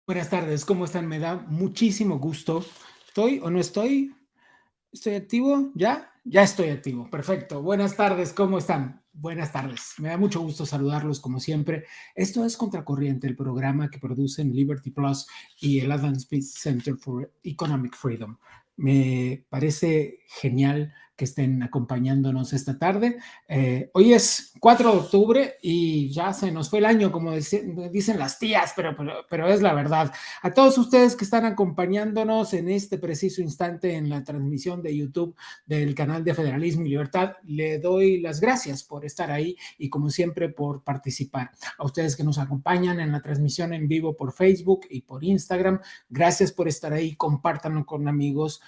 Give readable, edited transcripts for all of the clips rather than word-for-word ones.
Buenas tardes, ¿cómo están? Me da muchísimo gusto. ¿Estoy o no estoy? ¿Estoy activo? ¿Ya? Ya estoy activo. Perfecto. Buenas tardes, ¿cómo están? Buenas tardes. Me da mucho gusto saludarlos como siempre. Esto es Contracorriente, el programa que producen Liberty Plus y el Adam Smith Center for Economic Freedom. Me parece genial que estén acompañándonos esta tarde. Hoy es 4 de octubre y ya se nos fue el año, como dicen las tías, pero es la verdad. A todos ustedes que están acompañándonos en este preciso instante en la transmisión de YouTube del canal de Federalismo y Libertad, le doy las gracias por estar ahí y como siempre por participar. A ustedes que nos acompañan en la transmisión en vivo por Facebook y por Instagram, gracias por estar ahí, compártanlo con amigos,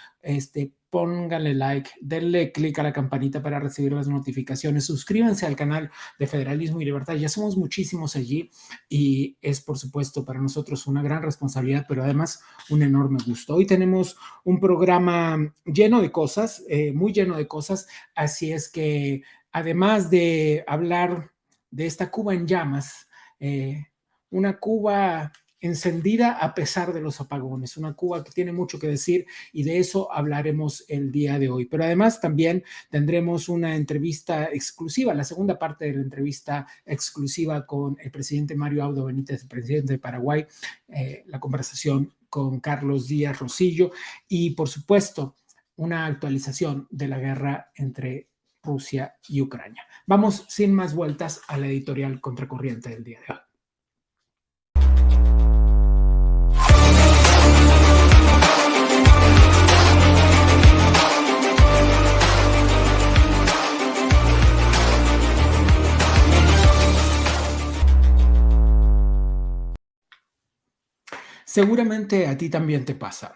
pónganle like, denle click a la campanita para recibir las notificaciones, suscríbanse al canal de Federalismo y Libertad, ya somos muchísimos allí y es por supuesto para nosotros una gran responsabilidad, pero además un enorme gusto. Hoy tenemos un programa lleno de cosas, muy lleno de cosas, así es que además de hablar de esta Cuba en llamas, una Cuba encendida a pesar de los apagones, una Cuba que tiene mucho que decir y de eso hablaremos el día de hoy. Pero además también tendremos una entrevista exclusiva, la segunda parte de la entrevista exclusiva con el presidente Mario Abdo Benítez, el presidente de Paraguay, la conversación con Carlos Díaz Rosillo y por supuesto una actualización de la guerra entre Rusia y Ucrania. Vamos sin más vueltas a la editorial Contracorriente del día de hoy. Seguramente a ti también te pasa.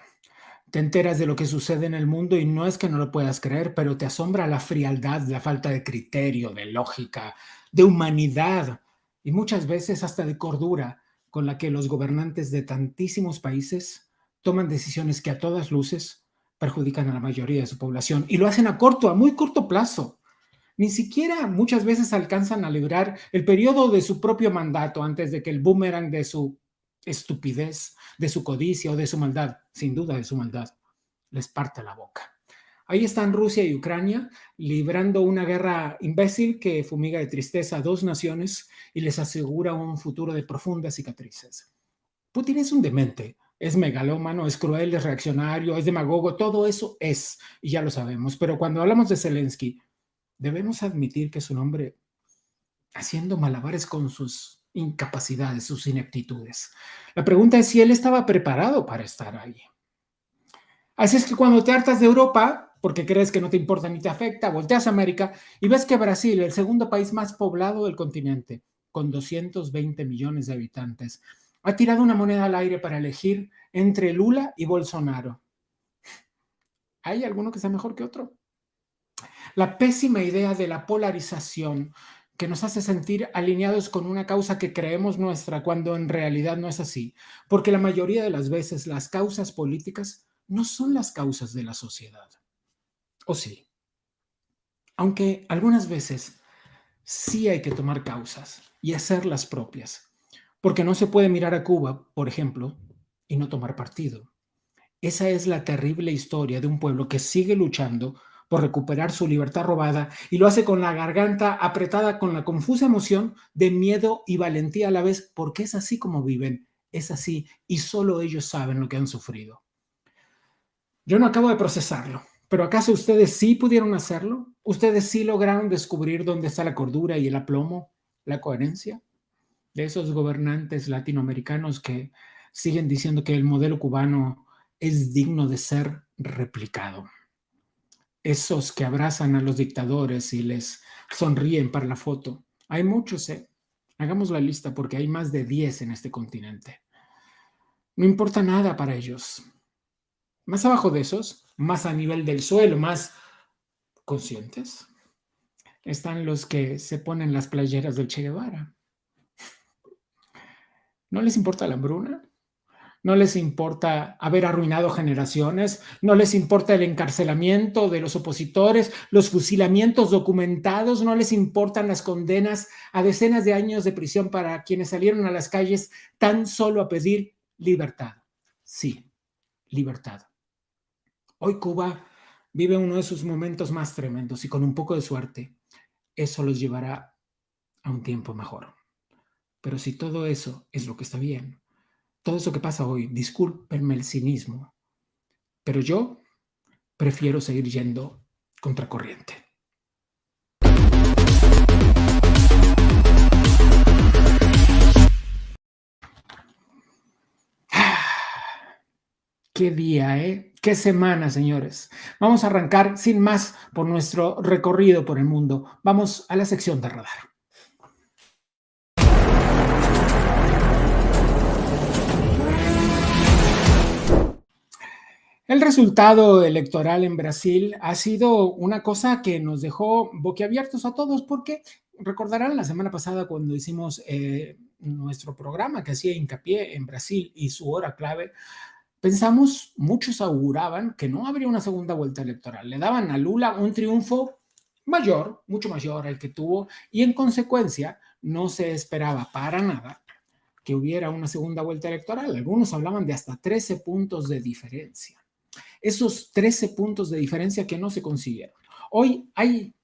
Te enteras de lo que sucede en el mundo y no es que no lo puedas creer, pero te asombra la frialdad, la falta de criterio, de lógica, de humanidad y muchas veces hasta de cordura con la que los gobernantes de tantísimos países toman decisiones que a todas luces perjudican a la mayoría de su población y lo hacen a muy corto plazo. Ni siquiera muchas veces alcanzan a librar el periodo de su propio mandato antes de que el boomerang de su estupidez, de su codicia o de su maldad, sin duda de su maldad, les parte la boca. Ahí están Rusia y Ucrania librando una guerra imbécil que fumiga de tristeza a dos naciones y les asegura un futuro de profundas cicatrices. Putin es un demente, es megalómano, es cruel, es reaccionario, es demagogo, todo eso es, y ya lo sabemos. Pero cuando hablamos de Zelensky, debemos admitir que es un hombre haciendo malabares con sus incapacidades, sus ineptitudes. La pregunta es si él estaba preparado para estar ahí. Así es que cuando te hartas de Europa, porque crees que no te importa ni te afecta, volteas a América y ves que Brasil, el segundo país más poblado del continente, con 220 millones de habitantes, ha tirado una moneda al aire para elegir entre Lula y Bolsonaro. ¿Hay alguno que sea mejor que otro? La pésima idea de la polarización que nos hace sentir alineados con una causa que creemos nuestra cuando en realidad no es así, porque la mayoría de las veces las causas políticas no son las causas de la sociedad. ¿O sí? Aunque algunas veces sí hay que tomar causas y hacerlas propias, porque no se puede mirar a Cuba, por ejemplo, y no tomar partido. Esa es la terrible historia de un pueblo que sigue luchando por recuperar su libertad robada y lo hace con la garganta apretada, con la confusa emoción de miedo y valentía a la vez, porque es así como viven, es así y solo ellos saben lo que han sufrido. Yo no acabo de procesarlo, pero ¿acaso ustedes sí pudieron hacerlo? ¿Ustedes sí lograron descubrir dónde está la cordura y el aplomo, la coherencia de esos gobernantes latinoamericanos que siguen diciendo que el modelo cubano es digno de ser replicado? Esos que abrazan a los dictadores y les sonríen para la foto. Hay muchos, ¿eh? Hagamos la lista porque hay más de 10 en este continente. No importa nada para ellos. Más abajo de esos, más a nivel del suelo, más conscientes, están los que se ponen las playeras del Che Guevara. ¿No les importa la hambruna? No les importa haber arruinado generaciones, no les importa el encarcelamiento de los opositores, los fusilamientos documentados, no les importan las condenas a decenas de años de prisión para quienes salieron a las calles tan solo a pedir Libertad, sí, libertad. Hoy Cuba vive uno de sus momentos más tremendos y con un poco de suerte, eso los llevará a un tiempo mejor. Pero si todo eso es lo que está bien, todo eso que pasa hoy, discúlpenme el cinismo, pero yo prefiero seguir yendo contracorriente. Qué día, ¿eh? Qué semana, señores. Vamos a arrancar sin más por nuestro recorrido por el mundo. Vamos a la sección de radar. El resultado electoral en Brasil ha sido una cosa que nos dejó boquiabiertos a todos porque recordarán la semana pasada cuando hicimos nuestro programa que hacía hincapié en Brasil y su hora clave, pensamos, muchos auguraban que no habría una segunda vuelta electoral. Le daban a Lula un triunfo mayor, mucho mayor al que tuvo, y en consecuencia no se esperaba para nada que hubiera una segunda vuelta electoral. Algunos hablaban de hasta 13 puntos de diferencia. Esos 13 puntos de diferencia que no se consiguieron. Hoy hay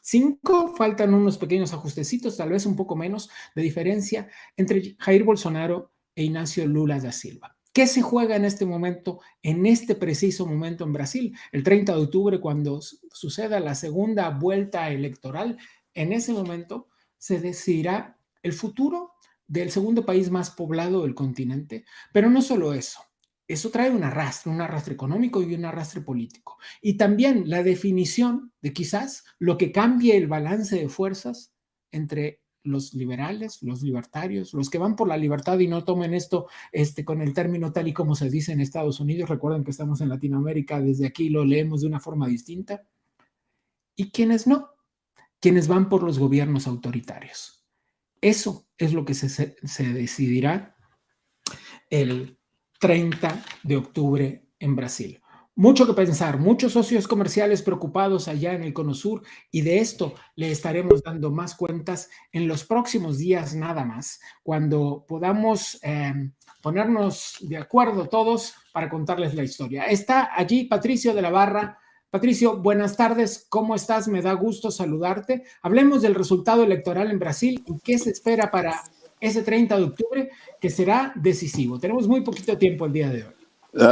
5, faltan unos pequeños ajustecitos, tal vez un poco menos de diferencia entre Jair Bolsonaro e Ignacio Lula da Silva. ¿Qué se juega en este momento, en este preciso momento en Brasil? El 30 de octubre, cuando suceda la segunda vuelta electoral, en ese momento se decidirá el futuro del segundo país más poblado del continente. Pero no solo eso trae un arrastre económico y un arrastre político. Y también la definición de quizás lo que cambie el balance de fuerzas entre los liberales, los libertarios, los que van por la libertad y no tomen esto con el término tal y como se dice en Estados Unidos. Recuerden que estamos en Latinoamérica, desde aquí lo leemos de una forma distinta. Y quienes no, quienes van por los gobiernos autoritarios. Eso es lo que se decidirá el 30 de octubre en Brasil. Mucho que pensar, muchos socios comerciales preocupados allá en el Cono Sur, y de esto le estaremos dando más cuentas en los próximos días nada más, cuando podamos ponernos de acuerdo todos para contarles la historia. Está allí Patricio de la Barra. Patricio, buenas tardes, ¿cómo estás? Me da gusto saludarte. Hablemos del resultado electoral en Brasil y qué se espera para ese 30 de octubre, que será decisivo. Tenemos muy poquito tiempo el día de hoy.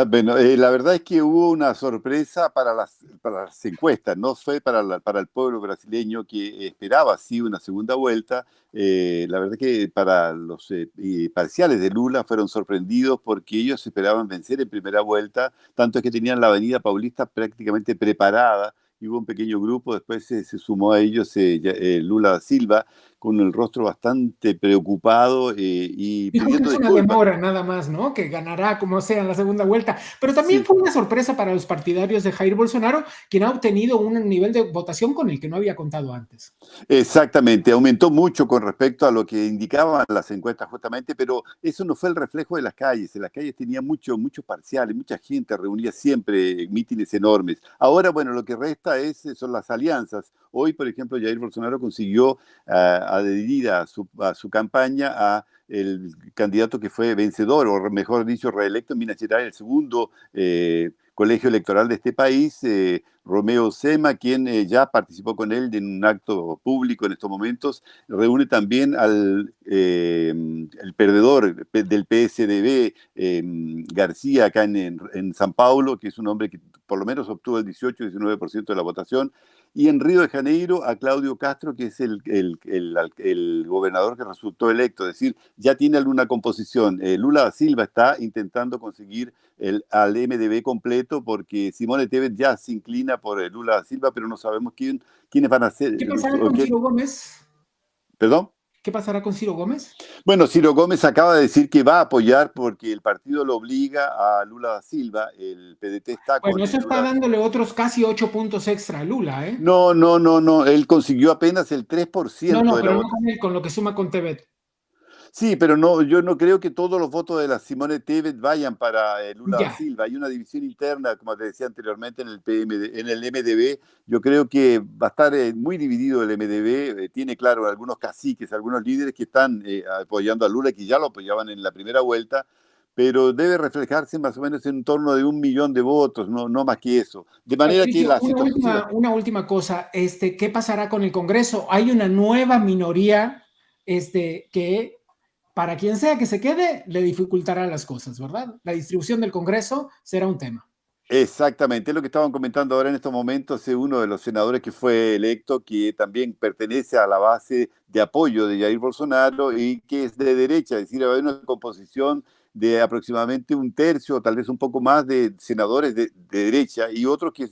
Bueno, la verdad es que hubo una sorpresa para las encuestas, no fue para el pueblo brasileño que esperaba así una segunda vuelta. La verdad que para los parciales de Lula fueron sorprendidos porque ellos esperaban vencer en primera vuelta, tanto es que tenían la Avenida Paulista prácticamente preparada. Y hubo un pequeño grupo, después se sumó a ellos Lula da Silva, con el rostro bastante preocupado y Dijo que pidiendo es una disculpas. demora nada más, ¿no? Que ganará como sea en la segunda vuelta. Pero también Sí. fue una sorpresa para los partidarios de Jair Bolsonaro, quien ha obtenido un nivel de votación con el que no había contado antes. Exactamente, aumentó mucho con respecto a lo que indicaban las encuestas justamente, pero eso no fue el reflejo de las calles. En las calles tenía muchos parciales, mucha gente reunía siempre mítines enormes. Ahora, bueno, lo que resta son las alianzas. Hoy, por ejemplo, Jair Bolsonaro consiguió adherir a su campaña a el candidato que fue vencedor, o mejor dicho, reelecto en Minas Gerais, el segundo colegio electoral de este país, Romeo Zema, quien ya participó con él en un acto público en estos momentos. Reúne también al el perdedor del PSDB, García, acá en San Paulo, que es un hombre que por lo menos obtuvo el 18-19% de la votación. Y en Río de Janeiro a Claudio Castro, que es el gobernador que resultó electo. Es decir, ya tiene alguna composición. Lula da Silva está intentando conseguir al MDB completo, porque Simone Tebet ya se inclina por Lula da Silva, pero no sabemos quiénes van a ser. ¿Qué pasará con Ciro Gómez? ¿Perdón? ¿Qué pasará con Ciro Gómez? Bueno, Ciro Gómez acaba de decir que va a apoyar porque el partido lo obliga a Lula da Silva. El PDT está Bueno, con eso está Lula. dándole otros casi 8 puntos extra a Lula, ¿eh? No. Él consiguió apenas el No, 3% de la pero no votación. con lo que suma con Tebet. Sí, pero no, yo no creo que todos los votos de la Simone Tebet vayan para Lula da Ya. Silva. Hay una división interna, como te decía anteriormente, en el MDB. Yo creo que va a estar muy dividido el MDB. Tiene, claro, algunos caciques, algunos líderes que están apoyando a Lula, que ya lo apoyaban en la primera vuelta, pero debe reflejarse más o menos en torno de 1 millón de votos, no más que eso. De manera que Patricio, la situación se la... una última cosa, ¿qué pasará con el Congreso? Hay una nueva minoría, que para quien sea que se quede, le dificultará las cosas, ¿verdad? La distribución del Congreso será un tema. Exactamente, es lo que estaban comentando ahora en estos momentos, es uno de los senadores que fue electo, que también pertenece a la base de apoyo de Jair Bolsonaro y que es de derecha, es decir, hay una composición de aproximadamente un tercio, o tal vez un poco más, de senadores de derecha y otros que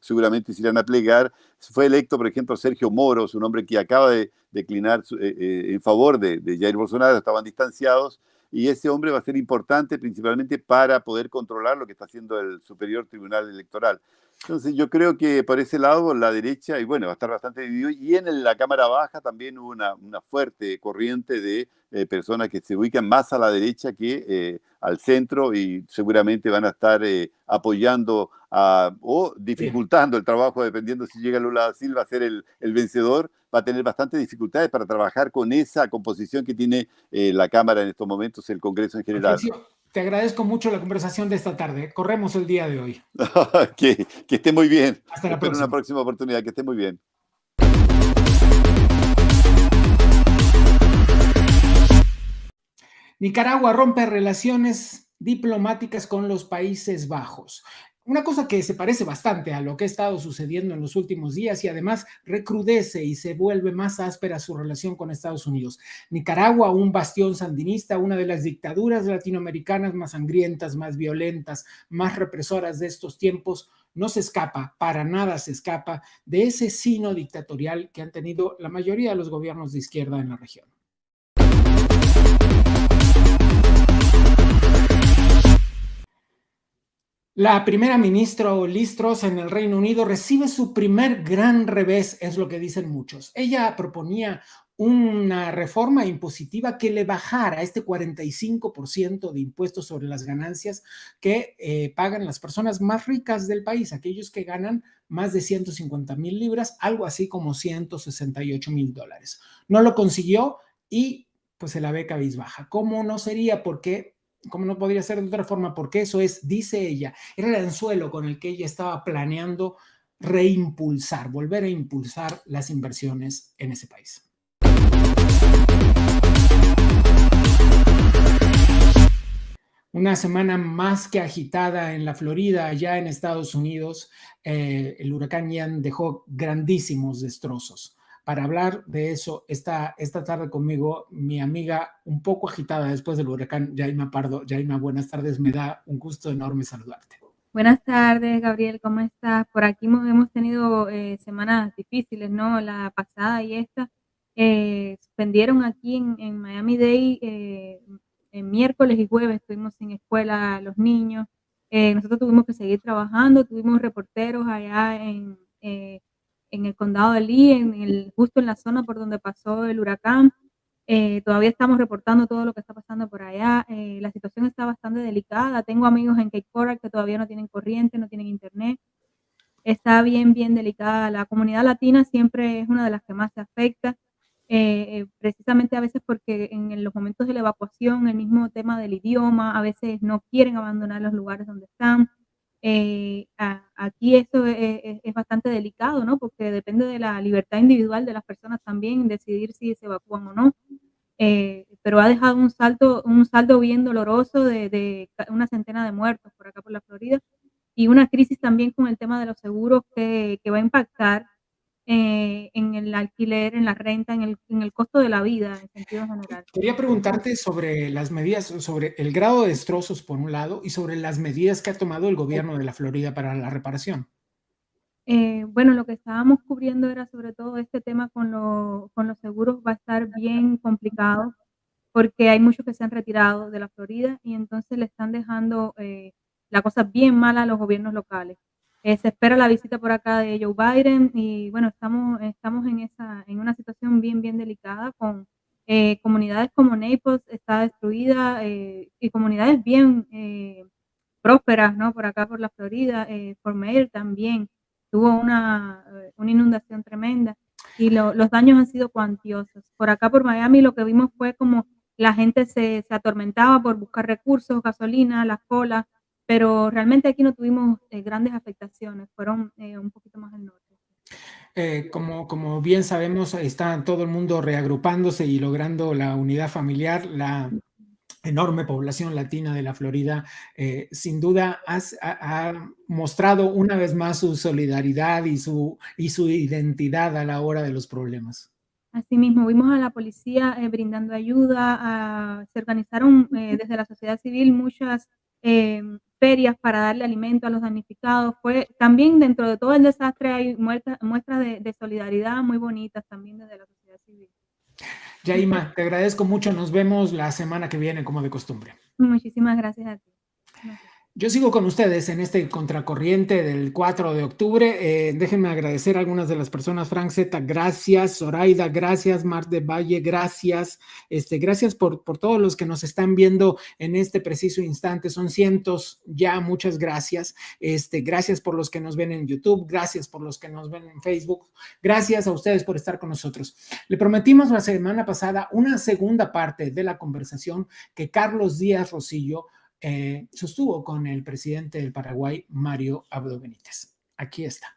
seguramente se irán a plegar. Fue electo, por ejemplo, Sergio Moro, un hombre que acaba de declinar en favor de Jair Bolsonaro, estaban distanciados, y ese hombre va a ser importante principalmente para poder controlar lo que está haciendo el Superior Tribunal Electoral. Entonces yo creo que por ese lado la derecha, y bueno, va a estar bastante dividido, y en la Cámara Baja también hubo una fuerte corriente de personas que se ubican más a la derecha que al centro, y seguramente van a estar apoyando o Bien. dificultando el trabajo, dependiendo si llega Lula da Silva a ser el vencedor, va a tener bastantes dificultades para trabajar con esa composición que tiene la Cámara en estos momentos, el Congreso en general. Patricio, te agradezco mucho la conversación de esta tarde. Corremos el día de hoy. Que esté muy bien. Hasta la Espero una próxima. próxima oportunidad. Que esté muy bien. Nicaragua rompe relaciones diplomáticas con los Países Bajos. Una cosa que se parece bastante a lo que ha estado sucediendo en los últimos días y además recrudece y se vuelve más áspera su relación con Estados Unidos. Nicaragua, un bastión sandinista, una de las dictaduras latinoamericanas más sangrientas, más violentas, más represoras de estos tiempos, no se escapa, para nada se escapa de ese sino dictatorial que han tenido la mayoría de los gobiernos de izquierda en la región. La primera ministra Liz Truss en el Reino Unido recibe su primer gran revés, es lo que dicen muchos. Ella proponía una reforma impositiva que le bajara este 45% de impuestos sobre las ganancias que pagan las personas más ricas del país, aquellos que ganan más de 150,000 libras, algo así como $168,000. No lo consiguió y pues se la ve cabizbaja. ¿Cómo no sería? Porque ¿cómo no podría ser de otra forma? Porque eso es, dice ella, era el anzuelo con el que ella estaba planeando reimpulsar, volver a impulsar las inversiones en ese país. Una semana más que agitada en la Florida, allá en Estados Unidos, el huracán Ian dejó grandísimos destrozos. Para hablar de eso, esta tarde conmigo mi amiga un poco agitada después del huracán, Yaima Pardo. Yaima, buenas tardes, me da un gusto enorme saludarte. Buenas tardes, Gabriel, ¿cómo estás? Por aquí hemos tenido semanas difíciles, ¿no? La pasada y esta. Suspendieron aquí en Miami-Dade en miércoles y jueves, estuvimos sin escuela los niños. Nosotros tuvimos que seguir trabajando, tuvimos reporteros allá en el condado de Lee, justo en la zona por donde pasó el huracán. Todavía estamos reportando todo lo que está pasando por allá. La situación está bastante delicada. Tengo amigos en Cape Coral que todavía no tienen corriente, no tienen internet. Está bien, bien delicada. La comunidad latina siempre es una de las que más se afecta, precisamente a veces porque en los momentos de la evacuación, el mismo tema del idioma, a veces no quieren abandonar los lugares donde están. Aquí esto es bastante delicado, ¿no? Porque depende de la libertad individual de las personas también decidir si se evacúan o no. Pero ha dejado un saldo bien doloroso de una centena de muertos por acá por la Florida y una crisis también con el tema de los seguros que va a impactar en el alquiler, en la renta, en el costo de la vida en sentido general. Quería preguntarte sobre las medidas, sobre el grado de destrozos por un lado y sobre las medidas que ha tomado el gobierno de la Florida para la reparación. Bueno, lo que estábamos cubriendo era sobre todo este tema con los seguros va a estar bien complicado porque hay muchos que se han retirado de la Florida y entonces le están dejando la cosa bien mala a los gobiernos locales. Se espera la visita por acá de Joe Biden y bueno, estamos en una situación bien, bien delicada con comunidades como Naples está destruida y comunidades bien prósperas, ¿no? Por acá por la Florida, Fort Myers también tuvo una inundación tremenda y los daños han sido cuantiosos. Por acá por Miami lo que vimos fue como la gente se atormentaba por buscar recursos, gasolina, las colas, pero realmente aquí no tuvimos grandes afectaciones, fueron un poquito más al norte. Como bien sabemos, está todo el mundo reagrupándose y logrando la unidad familiar. La enorme población latina de la Florida, sin duda ha mostrado una vez más su solidaridad y su identidad a la hora de los problemas. Asimismo, vimos a la policía brindando ayuda, se organizaron desde la sociedad civil muchas ferias para darle alimento a los damnificados. También dentro de todo el desastre hay muestras de solidaridad muy bonitas también desde la sociedad civil. Yaima, te agradezco mucho. Nos vemos la semana que viene, como de costumbre. Muchísimas gracias a ti. Yo sigo con ustedes en este contracorriente del 4 de octubre. Déjenme agradecer a algunas de las personas. Frank Z, gracias. Zoraida, gracias. Mar de Valle, gracias. Gracias por todos los que nos están viendo en este preciso instante. Son cientos ya, muchas gracias. Gracias por los que nos ven en YouTube. Gracias por los que nos ven en Facebook. Gracias a ustedes por estar con nosotros. Le prometimos la semana pasada una segunda parte de la conversación que Carlos Díaz Rosillo sostuvo con el presidente del Paraguay, Mario Abdo Benítez. Aquí está.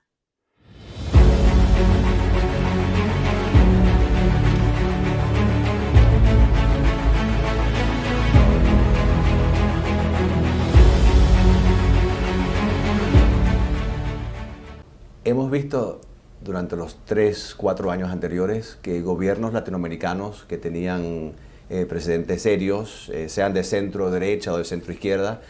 Hemos visto durante los 3-4 años anteriores que gobiernos latinoamericanos que tenían presidentes serios, sean de centro derecha o de centro izquierda,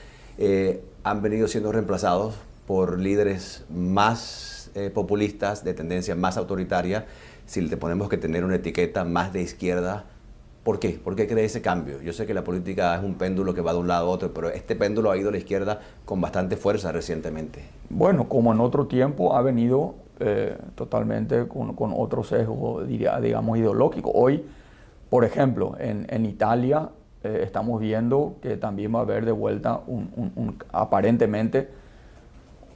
han venido siendo reemplazados por líderes más populistas, de tendencia más autoritaria. Si le ponemos que tener una etiqueta más de izquierda, ¿por qué? ¿Por qué cree ese cambio? Yo sé que la política es un péndulo que va de un lado a otro, pero este péndulo ha ido a la izquierda con bastante fuerza recientemente. Bueno, como en otro tiempo ha venido totalmente con otro sesgo, digamos, ideológico. Hoy, por ejemplo, en Italia estamos viendo que también va a haber de vuelta aparentemente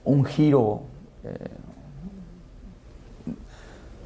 un giro,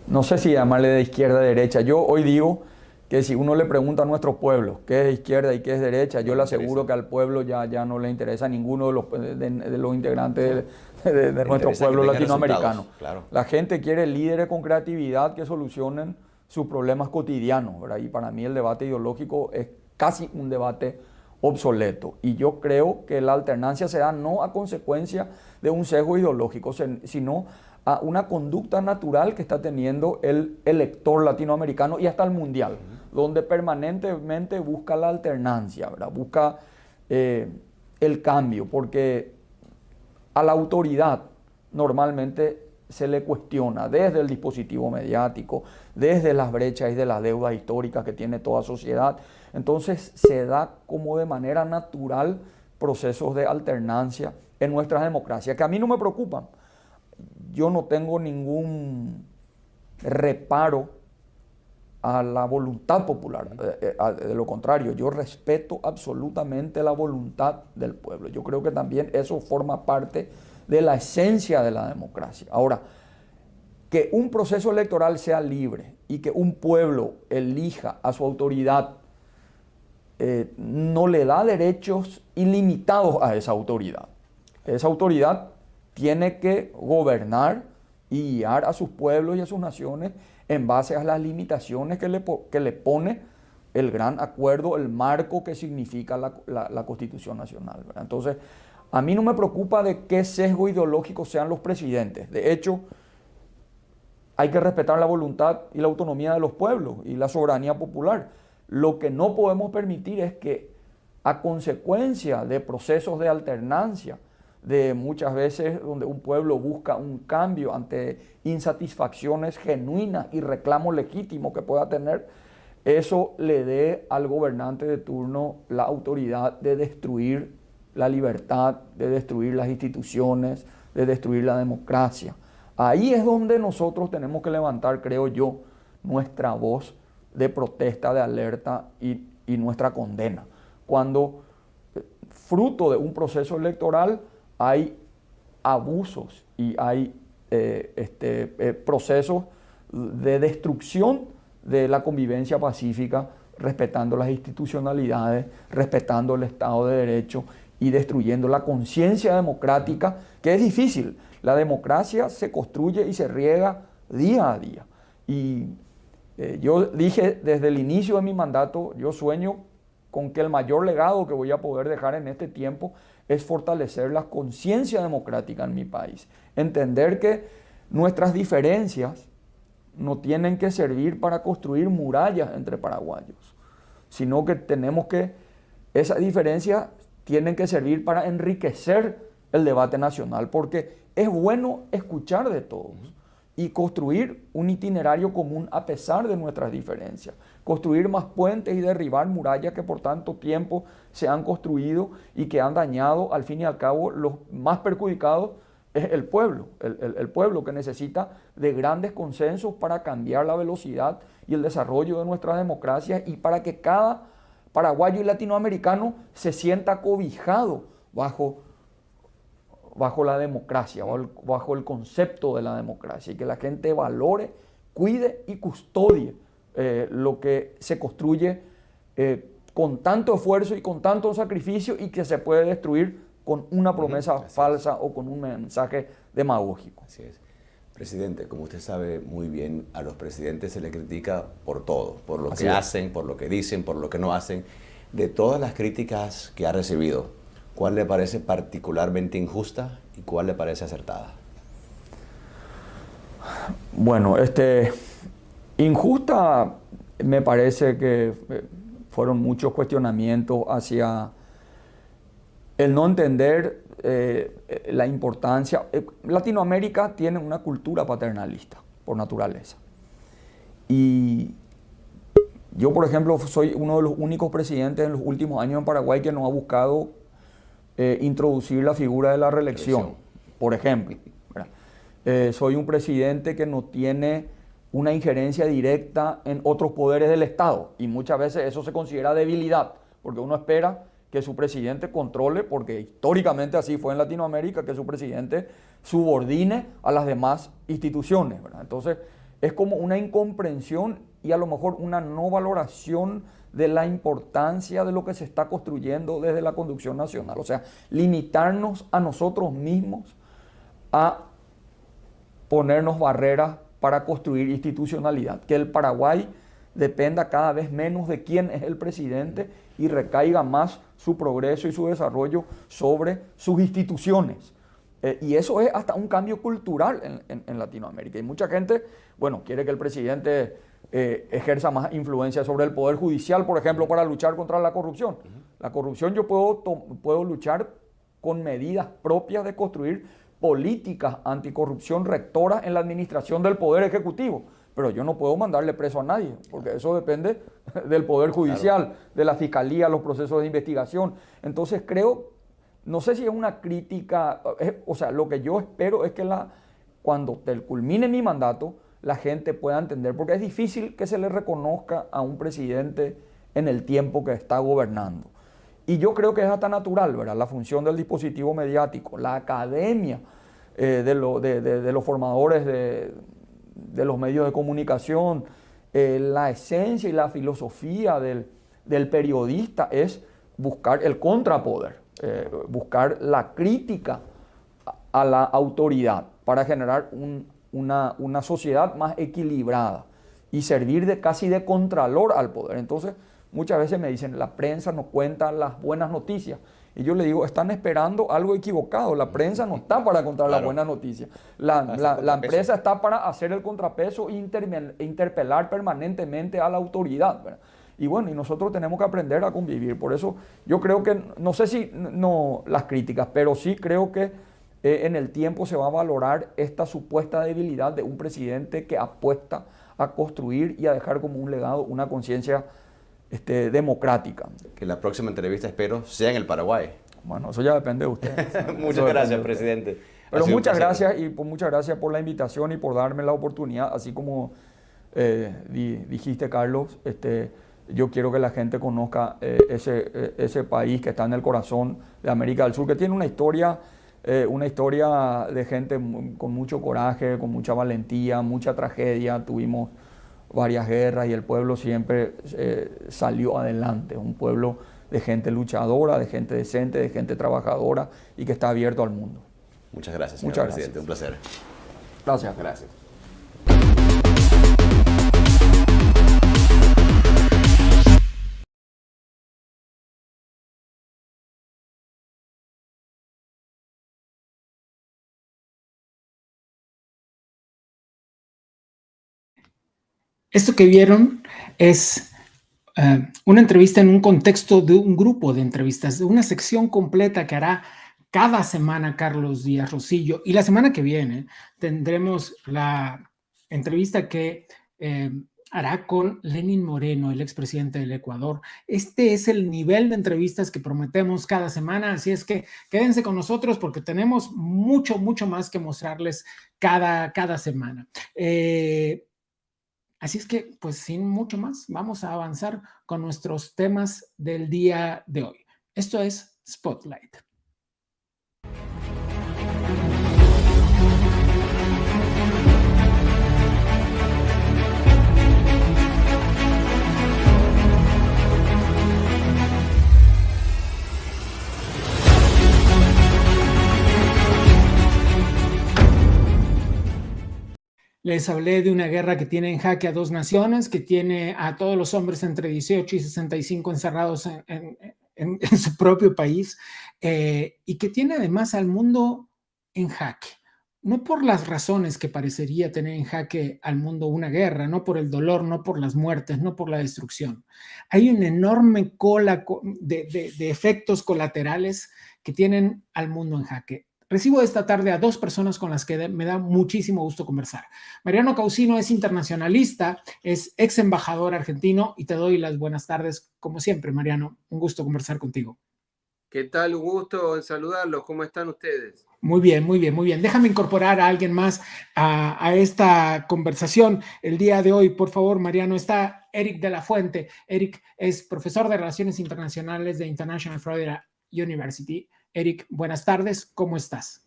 no sé si llamarle de izquierda a derecha. Yo hoy digo que si uno le pregunta a nuestro pueblo qué es izquierda y qué es derecha, yo le aseguro que al pueblo ya no le interesa a ninguno de los integrantes de nuestro pueblo latinoamericano. Claro. La gente quiere líderes con creatividad que solucionen sus problemas cotidianos, ¿verdad? Y para mí el debate ideológico es casi un debate obsoleto. Y yo creo que la alternancia se da no a consecuencia de un sesgo ideológico, sino a una conducta natural que está teniendo el elector latinoamericano y hasta el mundial, donde permanentemente busca la alternancia, ¿verdad? Busca el cambio, porque a la autoridad normalmente se le cuestiona desde el dispositivo mediático, desde las brechas y de las deudas históricas que tiene toda sociedad. Entonces se da como de manera natural procesos de alternancia en nuestras democracias, que a mí no me preocupan. Yo no tengo ningún reparo a la voluntad popular. De lo contrario, yo respeto absolutamente la voluntad del pueblo. Yo creo que también eso forma parte de la esencia de la democracia. Ahora, que un proceso electoral sea libre y que un pueblo elija a su autoridad no le da derechos ilimitados a esa autoridad. Esa autoridad tiene que gobernar y guiar a sus pueblos y a sus naciones en base a las limitaciones que le pone el gran acuerdo, el marco que significa la Constitución Nacional, ¿verdad? Entonces, a mí no me preocupa de qué sesgo ideológico sean los presidentes. De hecho, hay que respetar la voluntad y la autonomía de los pueblos y la soberanía popular. Lo que no podemos permitir es que, a consecuencia de procesos de alternancia, de muchas veces donde un pueblo busca un cambio ante insatisfacciones genuinas y reclamos legítimos que pueda tener, eso le dé al gobernante de turno la autoridad de destruir la libertad, de destruir las instituciones, de destruir la democracia. Ahí es donde nosotros tenemos que levantar, creo yo, nuestra voz de protesta, de alerta y nuestra condena. Cuando, fruto de un proceso electoral, hay abusos y hay procesos de destrucción de la convivencia pacífica respetando las institucionalidades, respetando el Estado de Derecho y destruyendo la conciencia democrática, que es difícil. La democracia se construye y se riega día a día. Y yo dije desde el inicio de mi mandato, yo sueño con que el mayor legado que voy a poder dejar en este tiempo es fortalecer la conciencia democrática en mi país. Entender que nuestras diferencias no tienen que servir para construir murallas entre paraguayos, sino que esas diferencias tienen que servir para enriquecer el debate nacional, porque es bueno escuchar de todos y construir un itinerario común a pesar de nuestras diferencias, construir más puentes y derribar murallas que por tanto tiempo se han construido y que han dañado, al fin y al cabo, los más perjudicados es el pueblo, el pueblo que necesita de grandes consensos para cambiar la velocidad y el desarrollo de nuestras democracias y para que cada paraguayo y latinoamericano se sienta cobijado bajo la democracia, bajo el concepto de la democracia, y que la gente valore, cuide y custodie lo que se construye con tanto esfuerzo y con tanto sacrificio y que se puede destruir con una promesa falsa o con un mensaje demagógico. Así es. Presidente, como usted sabe muy bien, a los presidentes se les critica por todo, por lo que hacen, por lo que dicen, por lo que no hacen. De todas las críticas que ha recibido, ¿cuál le parece particularmente injusta y cuál le parece acertada? Bueno, injusta me parece que fueron muchos cuestionamientos hacia el no entender la importancia. Latinoamérica tiene una cultura paternalista por naturaleza. Y yo, por ejemplo, soy uno de los únicos presidentes en los últimos años en Paraguay que no ha buscado introducir la figura de la reelección, por ejemplo. Soy un presidente que no tiene una injerencia directa en otros poderes del Estado y muchas veces eso se considera debilidad, porque uno espera que su presidente controle, porque históricamente así fue en Latinoamérica, que su presidente subordine a las demás instituciones, ¿verdad? Entonces es como una incomprensión y a lo mejor una no valoración de la importancia de lo que se está construyendo desde la conducción nacional. O sea, limitarnos a nosotros mismos a ponernos barreras para construir institucionalidad. Que el Paraguay dependa cada vez menos de quién es el presidente y recaiga más su progreso y su desarrollo sobre sus instituciones. Y eso es hasta un cambio cultural en Latinoamérica. Y mucha gente, bueno, quiere que el presidente ejerza más influencia sobre el Poder Judicial, por ejemplo, para luchar contra la corrupción. La corrupción yo puedo luchar con medidas propias de construir políticas anticorrupción rectoras en la administración del Poder Ejecutivo. Pero yo no puedo mandarle preso a nadie, porque eso depende del Poder Judicial, de la Fiscalía, los procesos de investigación. Entonces creo, no sé si es una crítica, o sea, lo que yo espero es que cuando culmine mi mandato, la gente pueda entender, porque es difícil que se le reconozca a un presidente en el tiempo que está gobernando. Y yo creo que es hasta natural, ¿verdad? La función del dispositivo mediático, la academia de los formadores de los medios de comunicación, la esencia y la filosofía del periodista es buscar el contrapoder, buscar la crítica a la autoridad para generar una sociedad más equilibrada y servir casi de contralor al poder. Entonces, muchas veces me dicen, la prensa no cuenta las buenas noticias. Y yo le digo, están esperando algo equivocado. La prensa no está para contar las buenas noticias. La empresa está para hacer el contrapeso e interpelar permanentemente a la autoridad, ¿verdad? Y bueno, y nosotros tenemos que aprender a convivir. Por eso yo creo que, no sé si no las críticas, pero sí creo que en el tiempo se va a valorar esta supuesta debilidad de un presidente que apuesta a construir y a dejar como un legado una conciencia democrática. Que la próxima entrevista, espero, sea en el Paraguay. Bueno, eso ya depende de ustedes. Muchas gracias, presidente. Pero muchas gracias muchas gracias por la invitación y por darme la oportunidad, así como dijiste, Carlos, yo quiero que la gente conozca ese país que está en el corazón de América del Sur, que tiene una historia de gente con mucho coraje, con mucha valentía, mucha tragedia. Tuvimos varias guerras y el pueblo siempre salió adelante. Un pueblo de gente luchadora, de gente decente, de gente trabajadora y que está abierto al mundo. Muchas gracias, señor Muchas presidente. Un placer. Gracias. Gracias. Esto que vieron es una entrevista en un contexto de un grupo de entrevistas, de una sección completa que hará cada semana Carlos Díaz Rosillo. Y la semana que viene tendremos la entrevista que hará con Lenín Moreno, el expresidente del Ecuador. Este es el nivel de entrevistas que prometemos cada semana, así es que quédense con nosotros porque tenemos mucho, mucho más que mostrarles cada semana. Así es que, pues sin mucho más, vamos a avanzar con nuestros temas del día de hoy. Esto es Spotlight. Les hablé de una guerra que tiene en jaque a dos naciones, que tiene a todos los hombres entre 18 y 65 encerrados en su propio país y que tiene además al mundo en jaque. No por las razones que parecería tener en jaque al mundo una guerra, no por el dolor, no por las muertes, no por la destrucción. Hay una enorme cola de efectos colaterales que tienen al mundo en jaque. Recibo esta tarde a dos personas con las que me da muchísimo gusto conversar. Mariano Causino es internacionalista, es ex embajador argentino y te doy las buenas tardes, como siempre, Mariano. Un gusto conversar contigo. ¿Qué tal? Un gusto en saludarlos. ¿Cómo están ustedes? Muy bien, muy bien, muy bien. Déjame incorporar a alguien más a esta conversación el día de hoy. Por favor, Mariano, está Eric de la Fuente. Eric es profesor de Relaciones Internacionales de International Florida University. Eric, buenas tardes. ¿Cómo estás?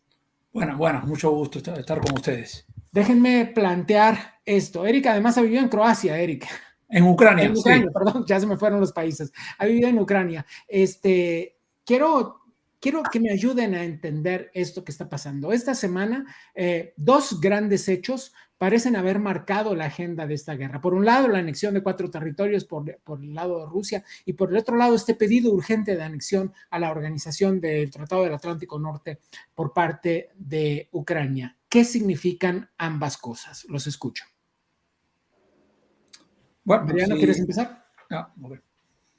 Bueno, mucho gusto estar con ustedes. Déjenme plantear esto. Eric además ha vivido en Croacia, Eric. En Ucrania, En Ucrania, sí. perdón, ya se me fueron los países. Ha vivido en Ucrania. Quiero que me ayuden a entender esto que está pasando. Esta semana, dos grandes hechos parecen haber marcado la agenda de esta guerra. Por un lado, la anexión de 4 territorios por el lado de Rusia y por el otro lado, este pedido urgente de anexión a la Organización del Tratado del Atlántico Norte por parte de Ucrania. ¿Qué significan ambas cosas? Los escucho. Bueno, Mariano, sí. ¿quieres empezar? Okay.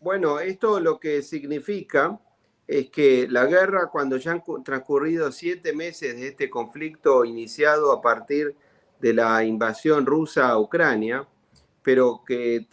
Bueno, esto lo que significa es que la guerra, cuando ya han transcurrido 7 meses de este conflicto iniciado a partir de la invasión rusa a Ucrania, pero que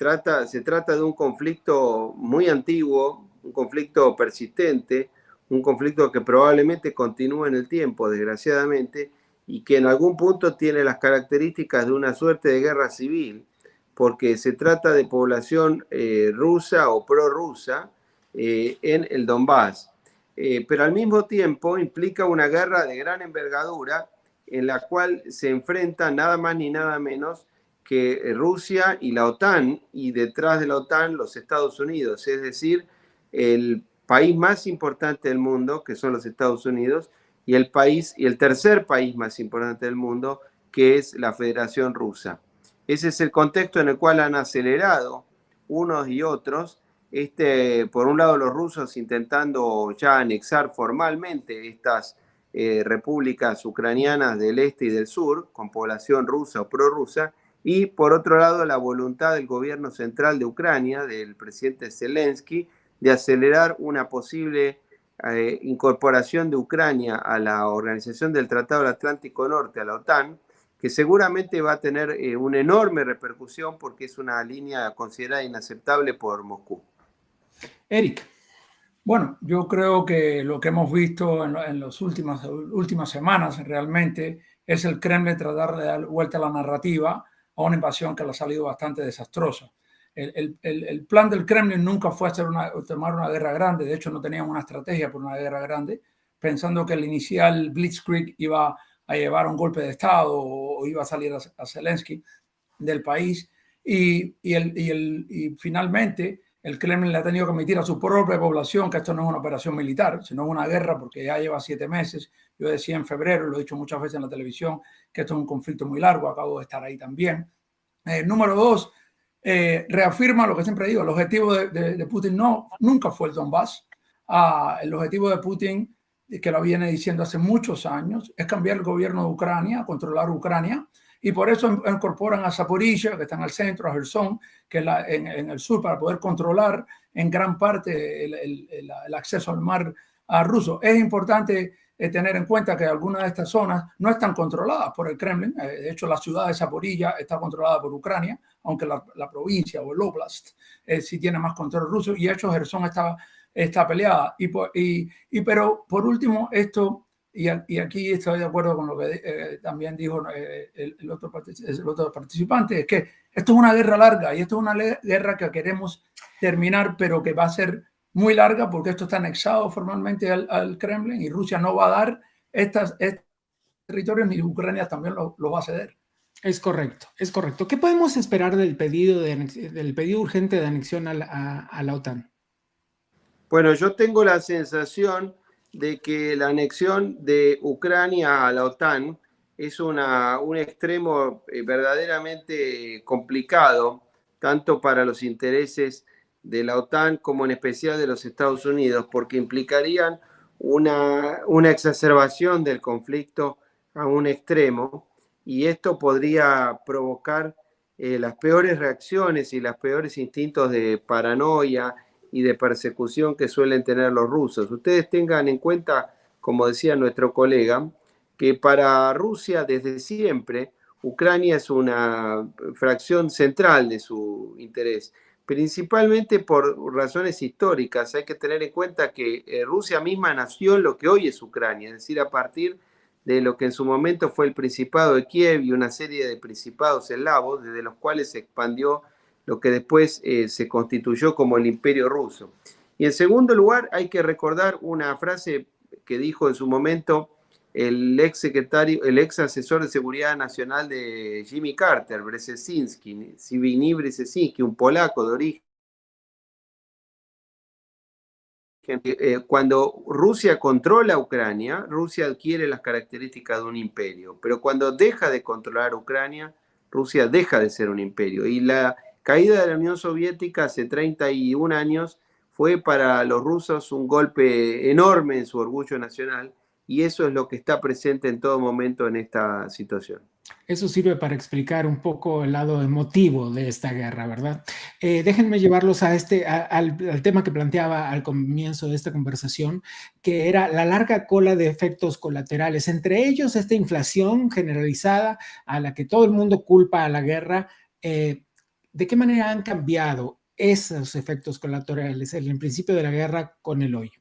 se trata de un conflicto muy antiguo, un conflicto persistente, un conflicto que probablemente continúa en el tiempo, desgraciadamente, y que en algún punto tiene las características de una suerte de guerra civil, porque se trata de población rusa o prorrusa en el Donbass. Pero al mismo tiempo implica una guerra de gran envergadura en la cual se enfrentan nada más ni nada menos que Rusia y la OTAN, y detrás de la OTAN los Estados Unidos, es decir, el país más importante del mundo, que son los Estados Unidos, y el tercer país más importante del mundo, que es la Federación Rusa. Ese es el contexto en el cual han acelerado unos y otros. Por un lado, los rusos intentando ya anexar formalmente estas repúblicas ucranianas del este y del sur, con población rusa o prorrusa, y por otro lado, la voluntad del gobierno central de Ucrania, del presidente Zelensky, de acelerar una posible incorporación de Ucrania a la Organización del Tratado del Atlántico Norte, a la OTAN, que seguramente va a tener una enorme repercusión porque es una línea considerada inaceptable por Moscú. Eric. Bueno, yo creo que lo que hemos visto en las últimas semanas realmente es el Kremlin tratar de dar vuelta a la narrativa a una invasión que le ha salido bastante desastrosa. El plan del Kremlin nunca fue tomar una guerra grande. De hecho, no tenían una estrategia por una guerra grande, pensando que el inicial Blitzkrieg iba a llevar a un golpe de Estado o iba a salir a Zelensky del país. Y finalmente el Kremlin le ha tenido que admitir a su propia población que esto no es una operación militar, sino una guerra, porque ya lleva 7 meses. Yo decía en febrero, lo he dicho muchas veces en la televisión, que esto es un conflicto muy largo, acabo de estar ahí también. Número 2, reafirma lo que siempre digo, el objetivo de Putin nunca fue el Donbass. El objetivo de Putin, que lo viene diciendo hace muchos años, es cambiar el gobierno de Ucrania, controlar Ucrania, y por eso incorporan a Zaporizhia, que está en el centro, a Gerson, que es en el sur, para poder controlar en gran parte el acceso al mar ruso. Es importante tener en cuenta que algunas de estas zonas no están controladas por el Kremlin. De hecho, la ciudad de Zaporizhia está controlada por Ucrania, aunque la provincia o el oblast sí tiene más control ruso, y de hecho Gerson está peleada. Pero por último, esto, y aquí estoy de acuerdo con lo que también dijo el otro participante, es que esto es una guerra larga, y esto es una guerra que queremos terminar, pero que va a ser muy larga, porque esto está anexado formalmente al Kremlin, y Rusia no va a dar estos territorios, ni Ucrania también lo va a ceder. Es correcto, es correcto. ¿Qué podemos esperar del pedido urgente de anexión a la OTAN? Bueno, yo tengo la sensación de que la anexión de Ucrania a la OTAN es un extremo verdaderamente complicado, tanto para los intereses de la OTAN como en especial de los Estados Unidos, porque implicarían una exacerbación del conflicto a un extremo, y esto podría provocar las peores reacciones y los peores instintos de paranoia y de persecución que suelen tener los rusos. Ustedes tengan en cuenta, como decía nuestro colega, que para Rusia desde siempre Ucrania es una fracción central de su interés, principalmente por razones históricas. Hay que tener en cuenta que Rusia misma nació en lo que hoy es Ucrania, es decir, a partir de lo que en su momento fue el Principado de Kiev y una serie de principados eslavos, desde los cuales se expandió lo que después se constituyó como el Imperio Ruso. Y en segundo lugar, hay que recordar una frase que dijo en su momento el ex asesor de seguridad nacional de Jimmy Carter, Brzezinski, Zbigniew Brzezinski, un polaco de origen. Cuando Rusia controla Ucrania, Rusia adquiere las características de un imperio, pero cuando deja de controlar Ucrania, Rusia deja de ser un imperio. Y la caída de la Unión Soviética hace 31 años fue para los rusos un golpe enorme en su orgullo nacional, y eso es lo que está presente en todo momento en esta situación. Eso sirve para explicar un poco el lado emotivo de esta guerra, ¿verdad? Déjenme llevarlos al tema que planteaba al comienzo de esta conversación, que era la larga cola de efectos colaterales, entre ellos esta inflación generalizada a la que todo el mundo culpa a la guerra. ¿De qué manera han cambiado esos efectos colaterales, el principio de la guerra con el hoy?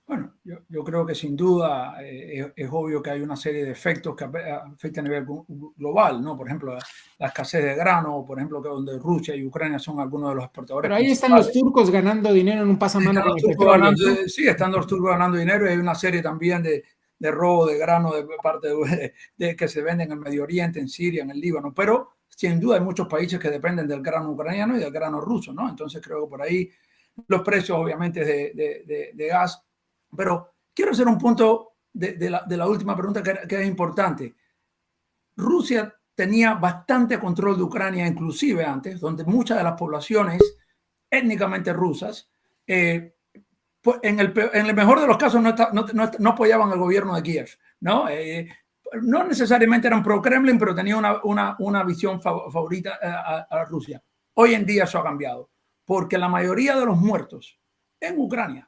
Bueno, yo creo que sin duda es obvio que hay una serie de efectos que afectan a nivel global, ¿no? Por ejemplo, la escasez de grano, por ejemplo, que donde Rusia y Ucrania son algunos de los exportadores. Pero ahí están los turcos ganando dinero en un pasamano con el petróleo. Sí, están los turcos ganando dinero, y hay una serie también de robo de grano de parte de que se vende en el Medio Oriente, en Siria, en el Líbano, pero sin duda hay muchos países que dependen del grano ucraniano y del grano ruso, ¿no? Entonces creo que por ahí los precios obviamente de gas. Pero quiero hacer un punto de la última pregunta que es importante. Rusia tenía bastante control de Ucrania, inclusive antes, donde muchas de las poblaciones étnicamente rusas, en el mejor de los casos, no apoyaban al gobierno de Kiev, ¿no? No necesariamente eran pro-Kremlin, pero tenían una visión favorita a Rusia. Hoy en día eso ha cambiado, porque la mayoría de los muertos en Ucrania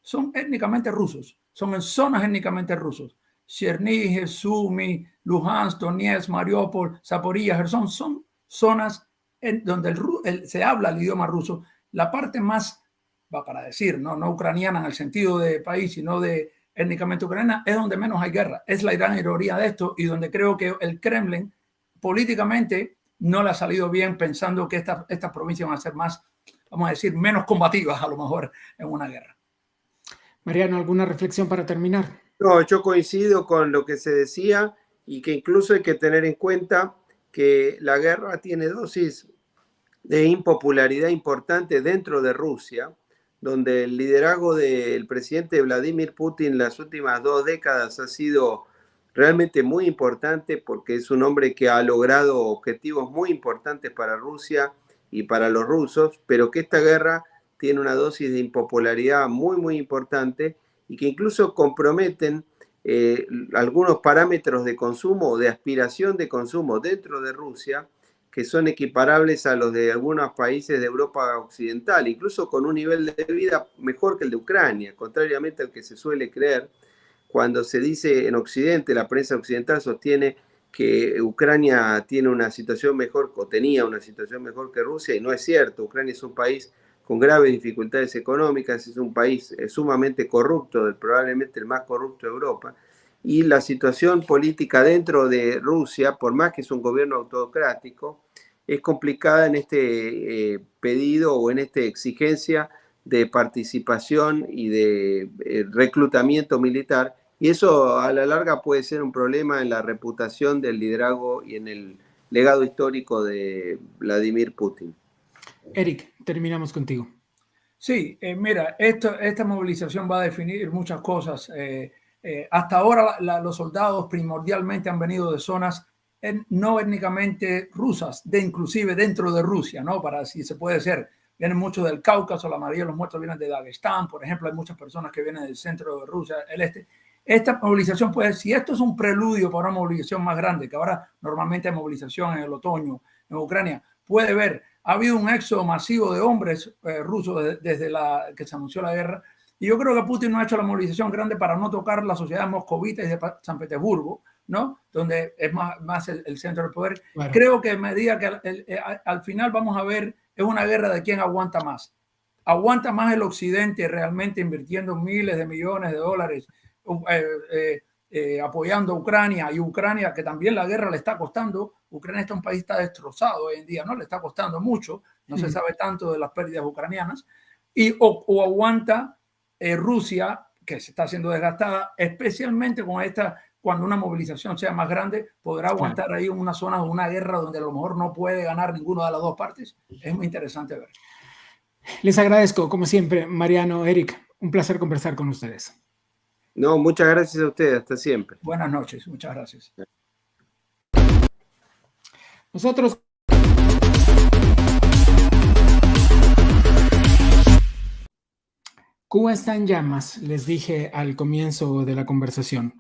son étnicamente rusos, son en zonas étnicamente rusos. Chernihiv, Sumy, Luhansk, Donetsk, Mariupol, Zaporizhia, Gerson, son zonas donde se habla el idioma ruso. La parte más, para decir, no ucraniana en el sentido de país, sino de étnicamente ucraniana, es donde menos hay guerra. Es la gran ironía de esto, y donde creo que el Kremlin políticamente no le ha salido bien, pensando que estas provincias van a ser más, vamos a decir, menos combativas a lo mejor en una guerra. Mariano, ¿alguna reflexión para terminar? No, yo coincido con lo que se decía, y que incluso hay que tener en cuenta que la guerra tiene dosis de impopularidad importante dentro de Rusia, donde el liderazgo del presidente Vladimir Putin en las últimas 2 décadas ha sido realmente muy importante, porque es un hombre que ha logrado objetivos muy importantes para Rusia y para los rusos, pero que esta guerra tiene una dosis de impopularidad muy, muy importante y que incluso comprometen algunos parámetros de consumo o de aspiración de consumo dentro de Rusia, que son equiparables a los de algunos países de Europa Occidental, incluso con un nivel de vida mejor que el de Ucrania, contrariamente al que se suele creer. Cuando se dice en Occidente, la prensa occidental sostiene que Ucrania tiene una situación mejor, o tenía una situación mejor que Rusia, y no es cierto. Ucrania es un país con graves dificultades económicas, es un país sumamente corrupto, probablemente el más corrupto de Europa, y la situación política dentro de Rusia, por más que es un gobierno autocrático, es complicada en este pedido o en esta exigencia de participación y de reclutamiento militar, y eso a la larga puede ser un problema en la reputación del liderazgo y en el legado histórico de Vladimir Putin. Eric, terminamos contigo. Sí, mira, esta movilización va a definir muchas cosas. Hasta ahora los soldados primordialmente han venido de zonas no étnicamente rusas, inclusive dentro de Rusia, ¿no? Para si se puede ser. Vienen muchos del Cáucaso, la mayoría de los muertos vienen de Dagestán, por ejemplo, hay muchas personas que vienen del centro de Rusia, el este. Esta movilización puede, si esto es un preludio para una movilización más grande, que ahora normalmente hay movilización en el otoño en Ucrania, puede ver, ha habido un éxodo masivo de hombres rusos desde que se anunció la guerra, y yo creo que Putin no ha hecho la movilización grande para no tocar la sociedad moscovita y de San Petersburgo, ¿no? Donde es más el centro del poder. Claro. Creo que a medida que al final vamos a ver, es una guerra de quién aguanta más. Aguanta más el Occidente realmente invirtiendo miles de millones de dólares apoyando a Ucrania, y Ucrania, que también la guerra le está costando. Ucrania está un país, está destrozado hoy en día, ¿no? Le está costando mucho, no se sabe tanto de las pérdidas ucranianas, o aguanta Rusia, que se está haciendo desgastada, especialmente con cuando una movilización sea más grande, podrá aguantar ahí en una zona de una guerra donde a lo mejor no puede ganar ninguna de las dos partes. Es muy interesante ver. Les agradezco, como siempre, Mariano, Eric, un placer conversar con ustedes. No, muchas gracias a ustedes, hasta siempre. Buenas noches, muchas gracias. Nosotros Cuba está en llamas, les dije al comienzo de la conversación,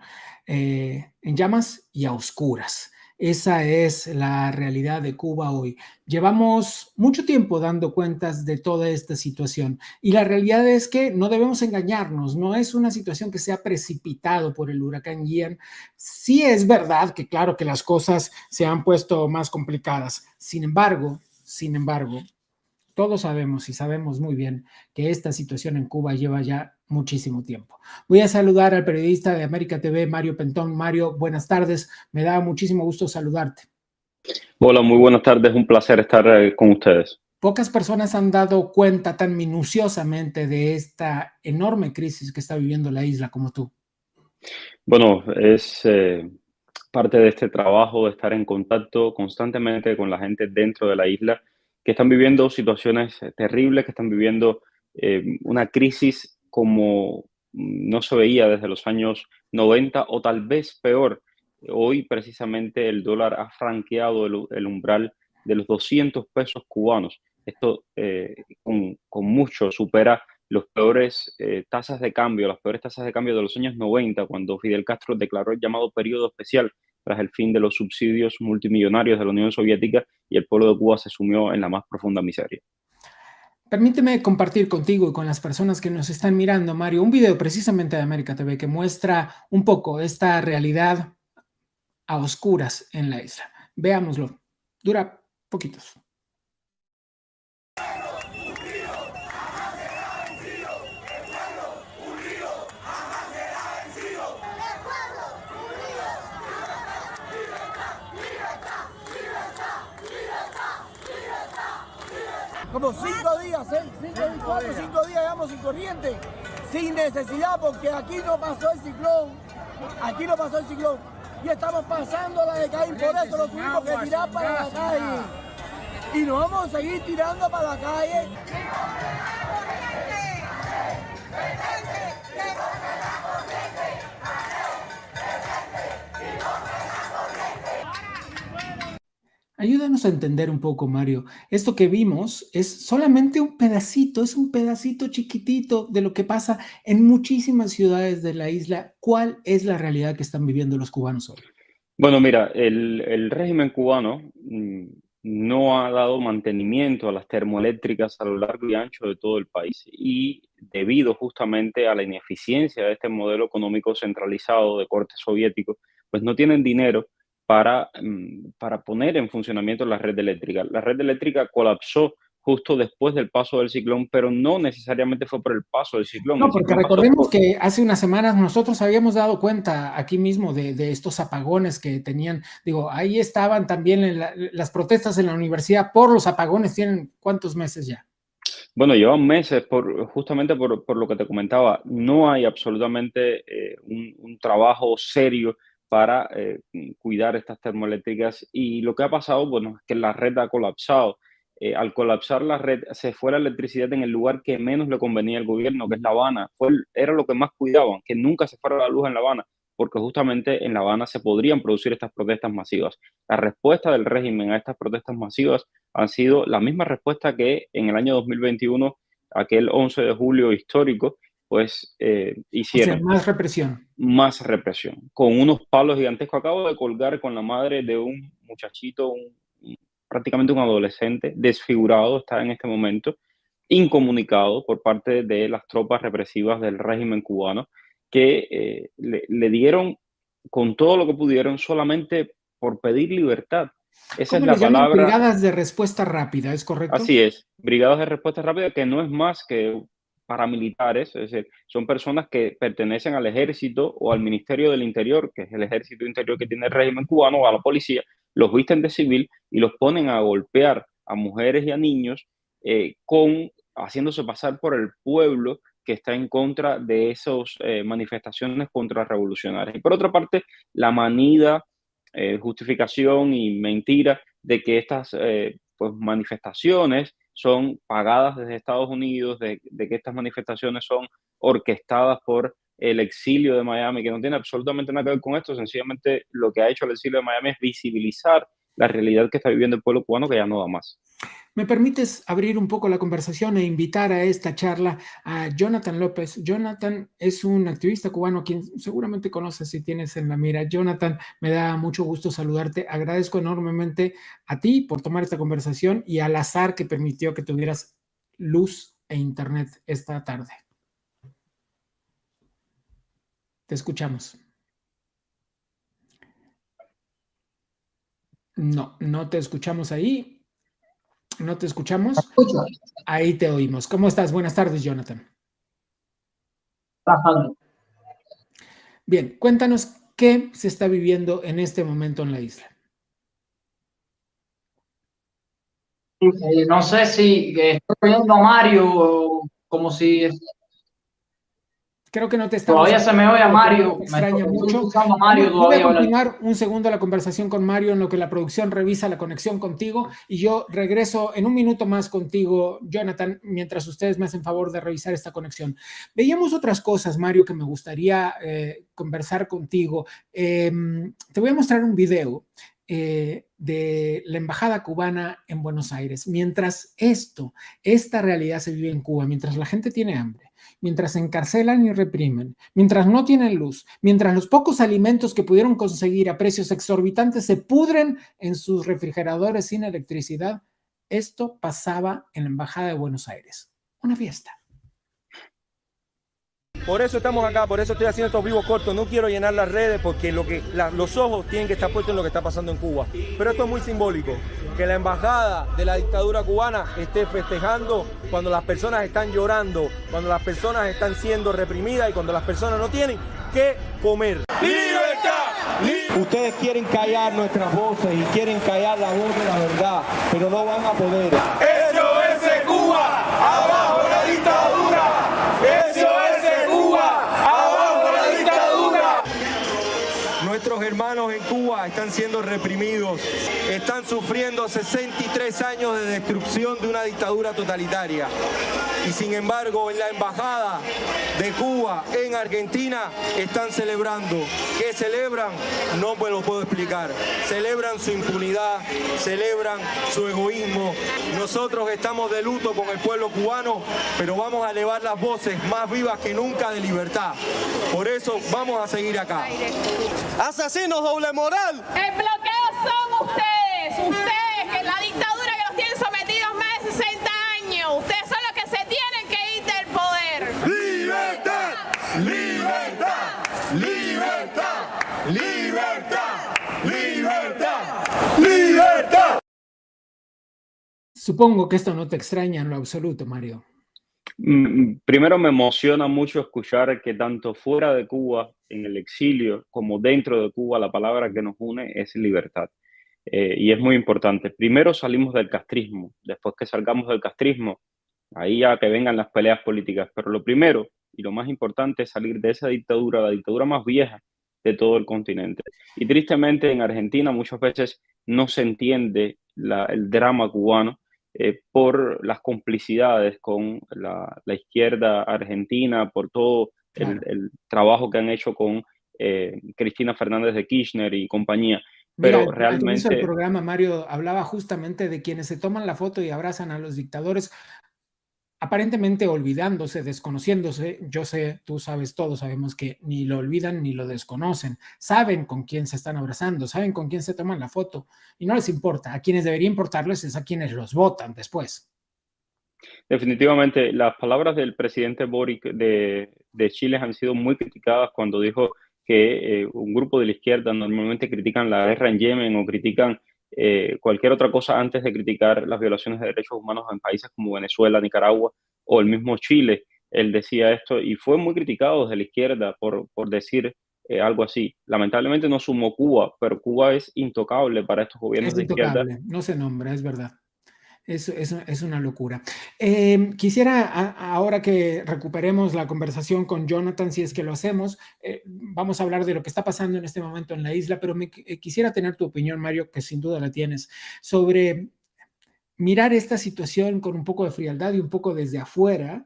en llamas y a oscuras. Esa es la realidad de Cuba hoy. Llevamos mucho tiempo dando cuentas de toda esta situación y la realidad es que no debemos engañarnos, no es una situación que se ha precipitado por el huracán Ian. Sí es verdad que claro que las cosas se han puesto más complicadas. Sin embargo, todos sabemos y sabemos muy bien que esta situación en Cuba lleva ya muchísimo tiempo. Voy a saludar al periodista de América TV, Mario Pentón. Mario, buenas tardes. Me da muchísimo gusto saludarte. Hola, muy buenas tardes. Un placer estar con ustedes. Pocas personas han dado cuenta tan minuciosamente de esta enorme crisis que está viviendo la isla como tú. Bueno, es parte de este trabajo de estar en contacto constantemente con la gente dentro de la isla que están viviendo situaciones terribles, que están viviendo una crisis como no se veía desde los años 90 o tal vez peor. Hoy precisamente el dólar ha franqueado el umbral de los 200 pesos cubanos. Esto con mucho supera los peores tasas de cambio, las peores tasas de cambio de los años 90, cuando Fidel Castro declaró el llamado periodo especial tras el fin de los subsidios multimillonarios de la Unión Soviética y el pueblo de Cuba se sumió en la más profunda miseria. Permíteme compartir contigo y con las personas que nos están mirando, Mario, un video precisamente de América TV que muestra un poco esta realidad a oscuras en la isla. Veámoslo. Dura poquitos. Como 5 días, 5 días llevamos sin corriente, sin necesidad, porque aquí no pasó el ciclón, y estamos pasando la de Caín, por eso lo tuvimos que tirar para la calle. y nos vamos a seguir tirando para la calle. Ayúdanos a entender un poco, Mario. Esto que vimos es solamente un pedacito, es un pedacito chiquitito de lo que pasa en muchísimas ciudades de la isla. ¿Cuál es la realidad que están viviendo los cubanos hoy? Bueno, mira, el régimen cubano no ha dado mantenimiento a las termoeléctricas a lo largo y ancho de todo el país y debido justamente a la ineficiencia de este modelo económico centralizado de corte soviético, pues no tienen dinero para poner en funcionamiento la red eléctrica. La red eléctrica colapsó justo después del paso del ciclón, pero no necesariamente fue por el paso del ciclón. No, El porque ciclón pasó recordemos por... que hace unas semanas nosotros habíamos dado cuenta aquí mismo de estos apagones que tenían. Digo, ahí estaban también las protestas en la universidad por los apagones. ¿Tienen cuántos meses ya? Bueno, llevan meses justamente por lo que te comentaba. No hay absolutamente un trabajo serio para cuidar estas termoeléctricas y lo que ha pasado, bueno, es que la red ha colapsado. Al colapsar la red, se fue la electricidad en el lugar que menos le convenía al gobierno, que es La Habana. Era lo que más cuidaban, que nunca se fuera la luz en La Habana, porque justamente en La Habana se podrían producir estas protestas masivas. La respuesta del régimen a estas protestas masivas han sido la misma respuesta que en el año 2021, aquel 11 de julio histórico, pues hicieron. O sea, más represión. Más represión, con unos palos gigantescos. Acabo de colgar con la madre de un muchachito, prácticamente un adolescente, desfigurado, está en este momento, incomunicado por parte de las tropas represivas del régimen cubano, que le dieron con todo lo que pudieron solamente por pedir libertad. Esa es ¿Cómo la le llaman? palabra. Brigadas de respuesta rápida, ¿es correcto? Así es, brigadas de respuesta rápida, que no es más que paramilitares, es decir, son personas que pertenecen al ejército o al Ministerio del Interior, que es el ejército interior que tiene el régimen cubano, o a la policía, los visten de civil y los ponen a golpear a mujeres y a niños haciéndose pasar por el pueblo que está en contra de esas manifestaciones contrarrevolucionarias. Y por otra parte, la manida justificación y mentira de que estas pues manifestaciones son pagadas desde Estados Unidos, de que estas manifestaciones son orquestadas por el exilio de Miami, que no tiene absolutamente nada que ver con esto. Sencillamente lo que ha hecho el exilio de Miami es visibilizar la realidad que está viviendo el pueblo cubano, que ya no da más. ¿Me permites abrir un poco la conversación e invitar a esta charla a Jonathan López? Jonathan es un activista cubano, quien seguramente conoces si tienes en la mira. Jonathan, me da mucho gusto saludarte. Agradezco enormemente a ti por tomar esta conversación y al azar que permitió que tuvieras luz e internet esta tarde. Te escuchamos. No te escuchamos ahí. ¿No te escuchamos? Ahí te oímos. ¿Cómo estás? Buenas tardes, Jonathan. Bien, cuéntanos qué se está viviendo en este momento en la isla. No sé si estoy viendo a Mario como si... Creo que no te estamos... Todavía se me oye a Mario. Me extraña mucho. Escuchando a Mario Voy a todavía. continuar un segundo la conversación con Mario en lo que la producción revisa la conexión contigo y yo regreso en un minuto más contigo, Jonathan, mientras ustedes me hacen favor de revisar esta conexión. Veíamos otras cosas, Mario, que me gustaría conversar contigo. Te voy a mostrar un video de la embajada cubana en Buenos Aires. Mientras esta realidad se vive en Cuba, mientras la gente tiene hambre, mientras encarcelan y reprimen, mientras no tienen luz, mientras los pocos alimentos que pudieron conseguir a precios exorbitantes se pudren en sus refrigeradores sin electricidad, esto pasaba en la embajada de Buenos Aires. Una fiesta. Por eso estamos acá, por eso estoy haciendo estos vivos cortos. No quiero llenar las redes porque los ojos tienen que estar puestos en lo que está pasando en Cuba. Pero esto es muy simbólico, que la embajada de la dictadura cubana esté festejando cuando las personas están llorando, cuando las personas están siendo reprimidas y cuando las personas no tienen que comer. ¡Libertad! Ustedes quieren callar nuestras voces y quieren callar la voz de la verdad, pero no van a poder. ¡SOS Cuba! ¡Abajo la dictadura! ¡SOS Cuba! ¡Abajo la dictadura! Nuestros hermanos en Cuba están siendo reprimidos, están sufriendo 63 años de destrucción de una dictadura totalitaria. Y sin embargo, en la embajada de Cuba en Argentina están celebrando. ¿Qué celebran? No me lo puedo explicar. Celebran su impunidad, celebran su egoísmo. Nosotros estamos de luto con el pueblo cubano, pero vamos a elevar las voces más vivas que nunca de libertad. Por eso vamos a seguir acá. ¡Asesinos, doble moral! El bloqueo son ustedes, que la dictadura que los tienen sometidos más de 60 años. Ustedes son los que se tienen que ir del poder. ¡Libertad! ¡Libertad! ¡Libertad! ¡Libertad! ¡Libertad! ¡Libertad! Supongo que esto no te extraña en lo absoluto, Mario. Primero, me emociona mucho escuchar que tanto fuera de Cuba, en el exilio, como dentro de Cuba, la palabra que nos une es libertad. Y es muy importante. Primero salimos del castrismo. Después que salgamos del castrismo, ahí ya que vengan las peleas políticas. Pero lo primero y lo más importante es salir de esa dictadura, la dictadura más vieja de todo el continente. Y tristemente en Argentina muchas veces no se entiende el drama cubano, por las complicidades con la izquierda argentina, por todo el trabajo que han hecho con Cristina Fernández de Kirchner y compañía. Pero Mira, realmente... al inicio del programa, Mario hablaba justamente de quienes se toman la foto y abrazan a los dictadores, aparentemente olvidándose, desconociéndose. Yo sé, tú sabes, todos sabemos que ni lo olvidan ni lo desconocen. Saben con quién se están abrazando, saben con quién se toman la foto y no les importa. A quienes debería importarles es a quienes los votan después. Definitivamente, las palabras del presidente Boric de Chile han sido muy criticadas cuando dijo que un grupo de la izquierda normalmente critican la guerra en Yemen o critican cualquier otra cosa antes de criticar las violaciones de derechos humanos en países como Venezuela, Nicaragua o el mismo Chile. Él decía esto y fue muy criticado desde la izquierda por decir algo así. Lamentablemente no sumó Cuba, pero Cuba es intocable para estos gobiernos Es de izquierda. intocable, no se nombra, es verdad. Es una locura. Quisiera, ahora que recuperemos la conversación con Jonathan, si es que lo hacemos, vamos a hablar de lo que está pasando en este momento en la isla, pero quisiera tener tu opinión, Mario, que sin duda la tienes, sobre mirar esta situación con un poco de frialdad y un poco desde afuera,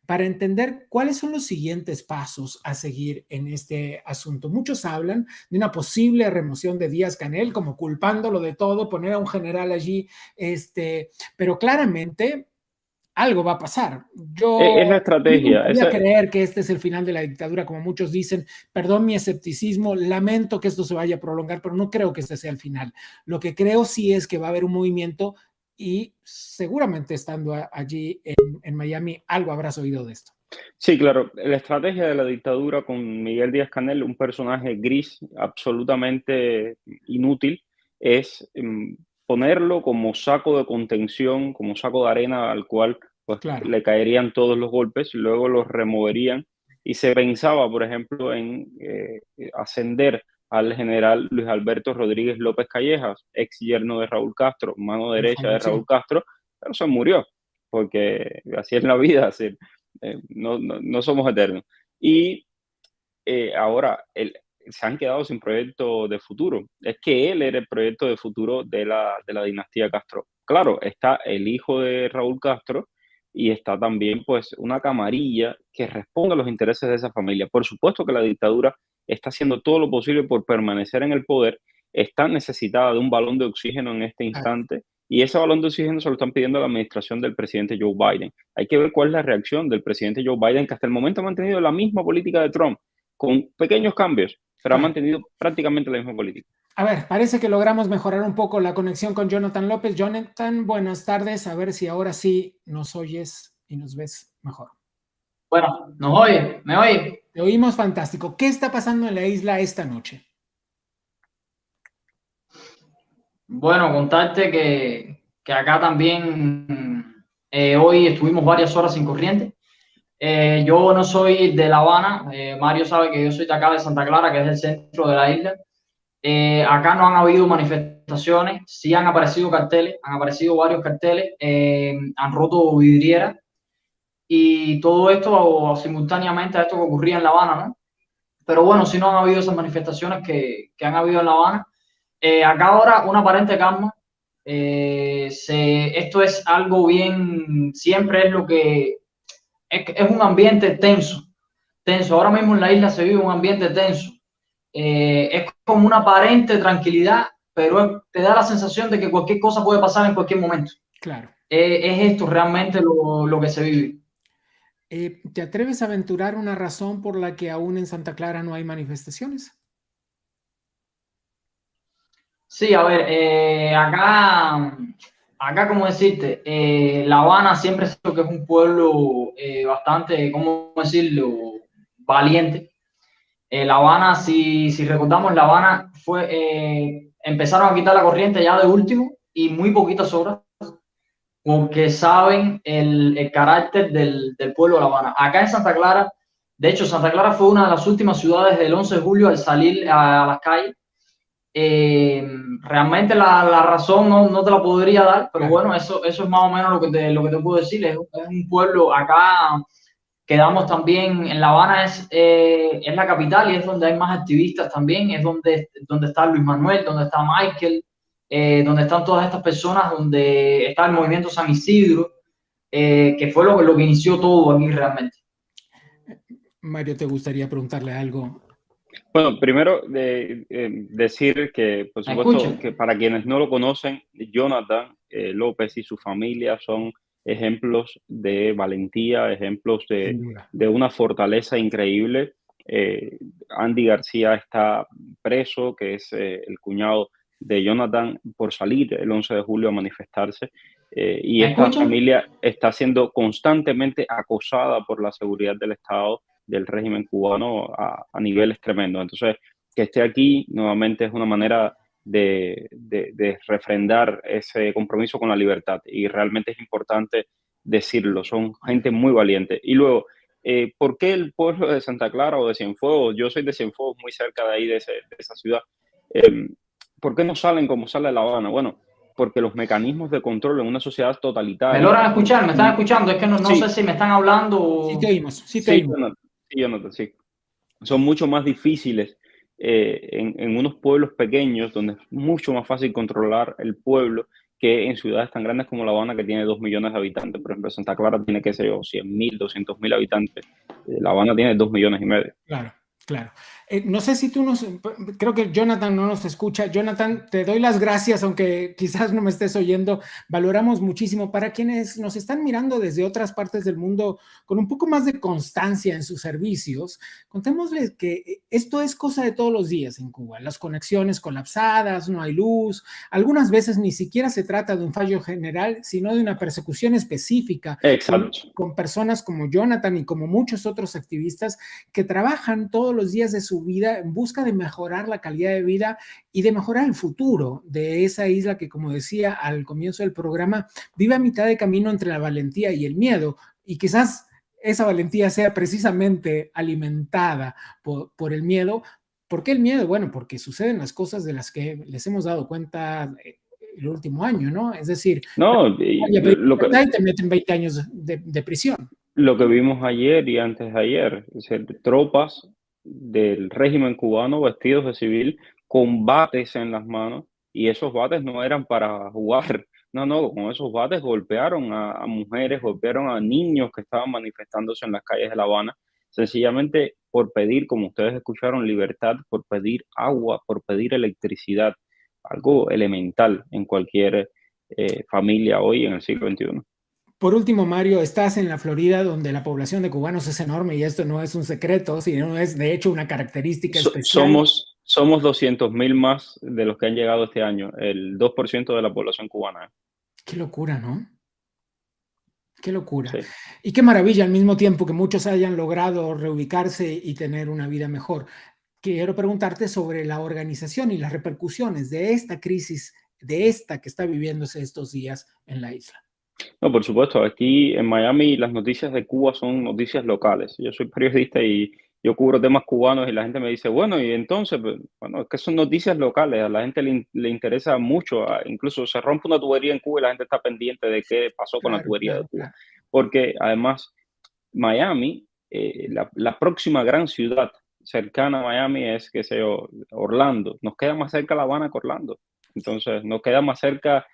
para entender cuáles son los siguientes pasos a seguir en este asunto. Muchos hablan de una posible remoción de Díaz-Canel, como culpándolo de todo, poner a un general allí, pero claramente algo va a pasar. Yo Es la estrategia. no voy a creer que este es el final de la dictadura, como muchos dicen. Perdón mi escepticismo, lamento que esto se vaya a prolongar, pero no creo que este sea el final. Lo que creo sí es que va a haber un movimiento y seguramente estando allí en Miami algo habrás oído de esto. Sí, claro. La estrategia de la dictadura con Miguel Díaz-Canel, un personaje gris, absolutamente inútil, es ponerlo como saco de contención, como saco de arena al cual pues, le caerían todos los golpes, luego los removerían y se pensaba, por ejemplo, en ascender al general Luis Alberto Rodríguez López Callejas, ex yerno de Raúl Castro, mano derecha de Raúl Castro, pero se murió, porque así es la vida, así, no somos eternos. Y ahora se han quedado sin proyecto de futuro. Es que él era el proyecto de futuro de la dinastía Castro. Claro, está el hijo de Raúl Castro y está también pues una camarilla que responde a los intereses de esa familia. Por supuesto que la dictadura está haciendo todo lo posible por permanecer en el poder, está necesitada de un balón de oxígeno en este instante y ese balón de oxígeno se lo están pidiendo a la administración del presidente Joe Biden. Hay que ver cuál es la reacción del presidente Joe Biden, que hasta el momento ha mantenido la misma política de Trump, con pequeños cambios, pero ha mantenido prácticamente la misma política. A ver, parece que logramos mejorar un poco la conexión con Jonathan López. Jonathan, buenas tardes. A ver si ahora sí nos oyes y nos ves mejor. Bueno, ¿nos oye? ¿Me oye? Te oímos fantástico. ¿Qué está pasando en la isla esta noche? Bueno, contarte que acá también hoy estuvimos varias horas sin corriente. Yo no soy de La Habana, Mario sabe que yo soy de acá de Santa Clara, que es el centro de la isla. Acá no han habido manifestaciones, sí han aparecido carteles, han aparecido varios carteles, han roto vidrieras y todo esto simultáneamente a esto que ocurría en La Habana, ¿no? pero bueno, sí no han habido esas manifestaciones que han habido en La Habana. Acá ahora una aparente calma. Esto es algo bien, siempre es lo que es un ambiente tenso. Ahora mismo en la isla se vive un ambiente tenso. Es como una aparente tranquilidad, pero te da la sensación de que cualquier cosa puede pasar en cualquier momento. Claro. Es esto realmente lo que se vive. ¿Te atreves a aventurar una razón por la que aún en Santa Clara no hay manifestaciones? Sí, a ver, acá como decirte, La Habana siempre ha sido que es un pueblo bastante, ¿cómo decirlo?, valiente. La Habana, si recordamos, La Habana empezaron a quitar la corriente ya de último y muy poquitas horas, porque saben el carácter del pueblo de La Habana. Acá en Santa Clara, de hecho, Santa Clara fue una de las últimas ciudades del 11 de julio al salir a las calles. Realmente la razón no te la podría dar, pero bueno, eso es más o menos lo que te puedo decir. Es un pueblo, acá quedamos también en La Habana, es la capital y es donde hay más activistas también, es donde está Luis Manuel, donde está Michael, donde están todas estas personas, donde está el movimiento San Isidro, que fue lo que inició todo aquí realmente. Mario, ¿te gustaría preguntarle algo? Bueno, primero decir que, por supuesto, que para quienes no lo conocen, Jonathan López y su familia son ejemplos de valentía, ejemplos de una fortaleza increíble. Andy García está preso, que es el cuñado de Jonathan, por salir el 11 de julio a manifestarse. Y esta familia está siendo constantemente acosada por la seguridad del Estado, del régimen cubano a niveles tremendos. Entonces, que esté aquí nuevamente es una manera de refrendar ese compromiso con la libertad, y realmente es importante decirlo, son gente muy valiente. Y luego, ¿por qué el pueblo de Santa Clara o de Cienfuegos? Yo soy de Cienfuegos, muy cerca de ahí, de esa ciudad. ¿Por qué no salen como sale La Habana? Bueno, porque los mecanismos de control en una sociedad totalitaria... ¿Me logran escuchar? ¿Me están escuchando? Es que no sé si me están hablando o... Sí te oímos, sí te oímos. Sí. Son mucho más difíciles en unos pueblos pequeños, donde es mucho más fácil controlar el pueblo, que en ciudades tan grandes como La Habana, que tiene 2 millones de habitantes. Por ejemplo, Santa Clara tiene, qué sé yo, 100.000, 200.000 habitantes. La Habana tiene 2,5 millones. Claro. No sé si creo que Jonathan no nos escucha. Jonathan, te doy las gracias, aunque quizás no me estés oyendo. Valoramos muchísimo. Para quienes nos están mirando desde otras partes del mundo con un poco más de constancia en sus servicios, contémosles que esto es cosa de todos los días en Cuba. Las conexiones colapsadas, no hay luz. Algunas veces ni siquiera se trata de un fallo general, sino de una persecución específica. Exacto. Con personas como Jonathan y como muchos otros activistas que trabajan todos los días de su vida en busca de mejorar la calidad de vida y de mejorar el futuro de esa isla que, como decía al comienzo del programa, vive a mitad de camino entre la valentía y el miedo, y quizás esa valentía sea precisamente alimentada por el miedo. ¿Por qué el miedo? Bueno, porque suceden las cosas de las que les hemos dado cuenta el último año, ¿no? Es decir, te meten 20 años de prisión. Lo que vimos ayer y antes de ayer, es decir, tropas del régimen cubano vestidos de civil con bates en las manos, y esos bates no eran para jugar, no, con esos bates golpearon a mujeres, golpearon a niños que estaban manifestándose en las calles de La Habana, sencillamente por pedir, como ustedes escucharon, libertad, por pedir agua, por pedir electricidad, algo elemental en cualquier familia hoy en el siglo XXI. Por último, Mario, estás en la Florida, donde la población de cubanos es enorme, y esto no es un secreto, sino es de hecho una característica especial. Somos 200.000 más de los que han llegado este año, el 2% de la población cubana. Qué locura, ¿no? Qué locura. Sí. Y qué maravilla al mismo tiempo que muchos hayan logrado reubicarse y tener una vida mejor. Quiero preguntarte sobre la organización y las repercusiones de esta crisis, de esta que está viviéndose estos días en la isla. No, por supuesto, aquí en Miami las noticias de Cuba son noticias locales. Yo soy periodista y yo cubro temas cubanos, y la gente me dice, bueno, y entonces, bueno, es que son noticias locales, a la gente le interesa mucho, incluso se rompe una tubería en Cuba y la gente está pendiente de qué pasó con la tubería de Cuba. Porque además Miami, la próxima gran ciudad cercana a Miami es, qué sé yo, Orlando. Nos queda más cerca La Habana que Orlando. Entonces, nos queda más cerca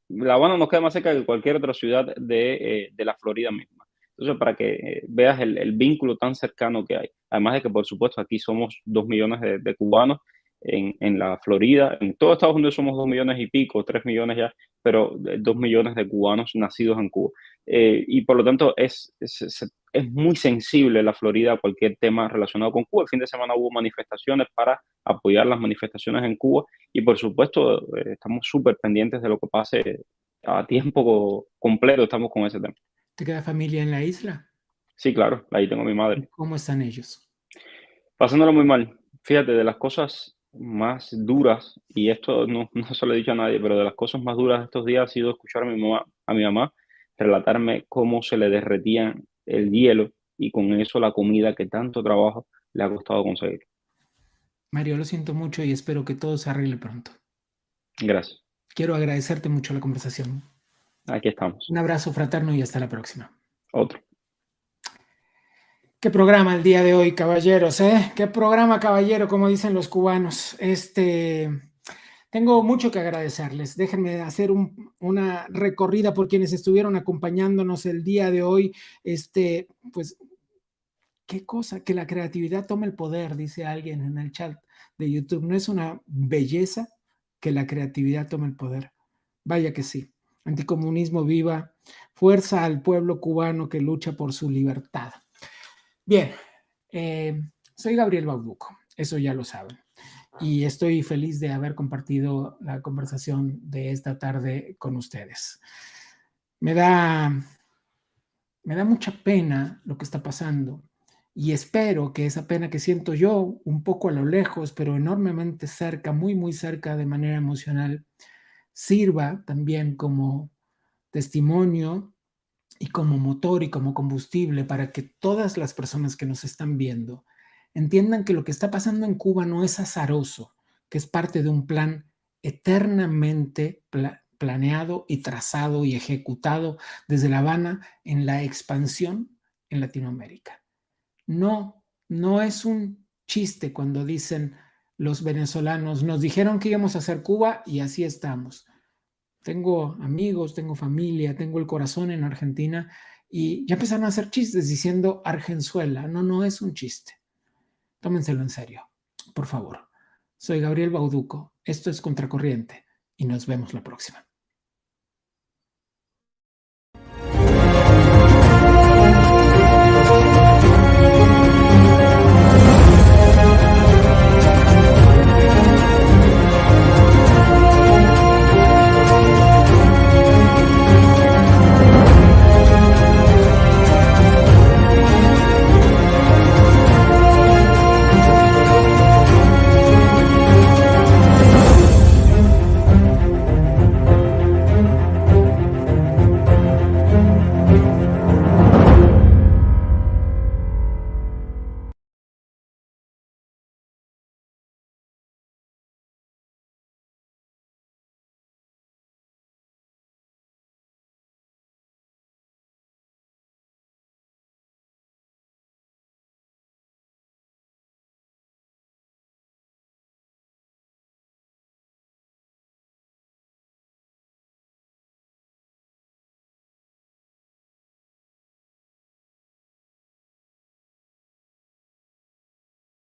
La Habana nos queda más cerca que cualquier otra ciudad de la Florida misma. Entonces, para que veas el vínculo tan cercano que hay. Además de que, por supuesto, aquí somos 2 millones de cubanos en la Florida. En todo Estados Unidos somos 2 millones y pico, 3 millones ya, pero 2 millones de cubanos nacidos en Cuba. Y por lo tanto, es muy sensible la Florida a cualquier tema relacionado con Cuba. El fin de semana hubo manifestaciones para apoyar las manifestaciones en Cuba y, por supuesto, estamos súper pendientes de lo que pase a tiempo completo. Estamos con ese tema. ¿Te queda familia en la isla? Sí, claro, ahí tengo a mi madre. ¿Cómo están ellos? Pasándolo muy mal. Fíjate, de las cosas más duras, y esto no se lo he dicho a nadie, pero de las cosas más duras de estos días ha sido escuchar a mi mamá relatarme cómo se le derretía el hielo y con eso la comida que tanto trabajo le ha costado conseguir. Mario, lo siento mucho y espero que todo se arregle pronto. Gracias. Quiero agradecerte mucho la conversación. Aquí estamos. Un abrazo fraterno y hasta la próxima. Otro. Qué programa el día de hoy, caballeros, ¿eh? Qué programa, caballero, como dicen los cubanos. Tengo mucho que agradecerles. Déjenme hacer una recorrida por quienes estuvieron acompañándonos el día de hoy. Pues, qué cosa, que la creatividad tome el poder, dice alguien en el chat de YouTube. ¿No es una belleza que la creatividad tome el poder? Vaya que sí. Anticomunismo viva. Fuerza al pueblo cubano que lucha por su libertad. Bien, soy Gabriel Bauduco, eso ya lo saben, y estoy feliz de haber compartido la conversación de esta tarde con ustedes. Me da mucha pena lo que está pasando y espero que esa pena que siento yo, un poco a lo lejos, pero enormemente cerca, muy, muy cerca de manera emocional, sirva también como testimonio y como motor y como combustible para que todas las personas que nos están viendo entiendan que lo que está pasando en Cuba no es azaroso, que es parte de un plan eternamente planeado y trazado y ejecutado desde La Habana en la expansión en Latinoamérica. No es un chiste cuando dicen los venezolanos, nos dijeron que íbamos a hacer Cuba y así estamos. Tengo amigos, tengo familia, tengo el corazón en Argentina y ya empezaron a hacer chistes diciendo Argenzuela. No es un chiste. Tómenselo en serio, por favor. Soy Gabriel Bauduco, esto es Contracorriente y nos vemos la próxima.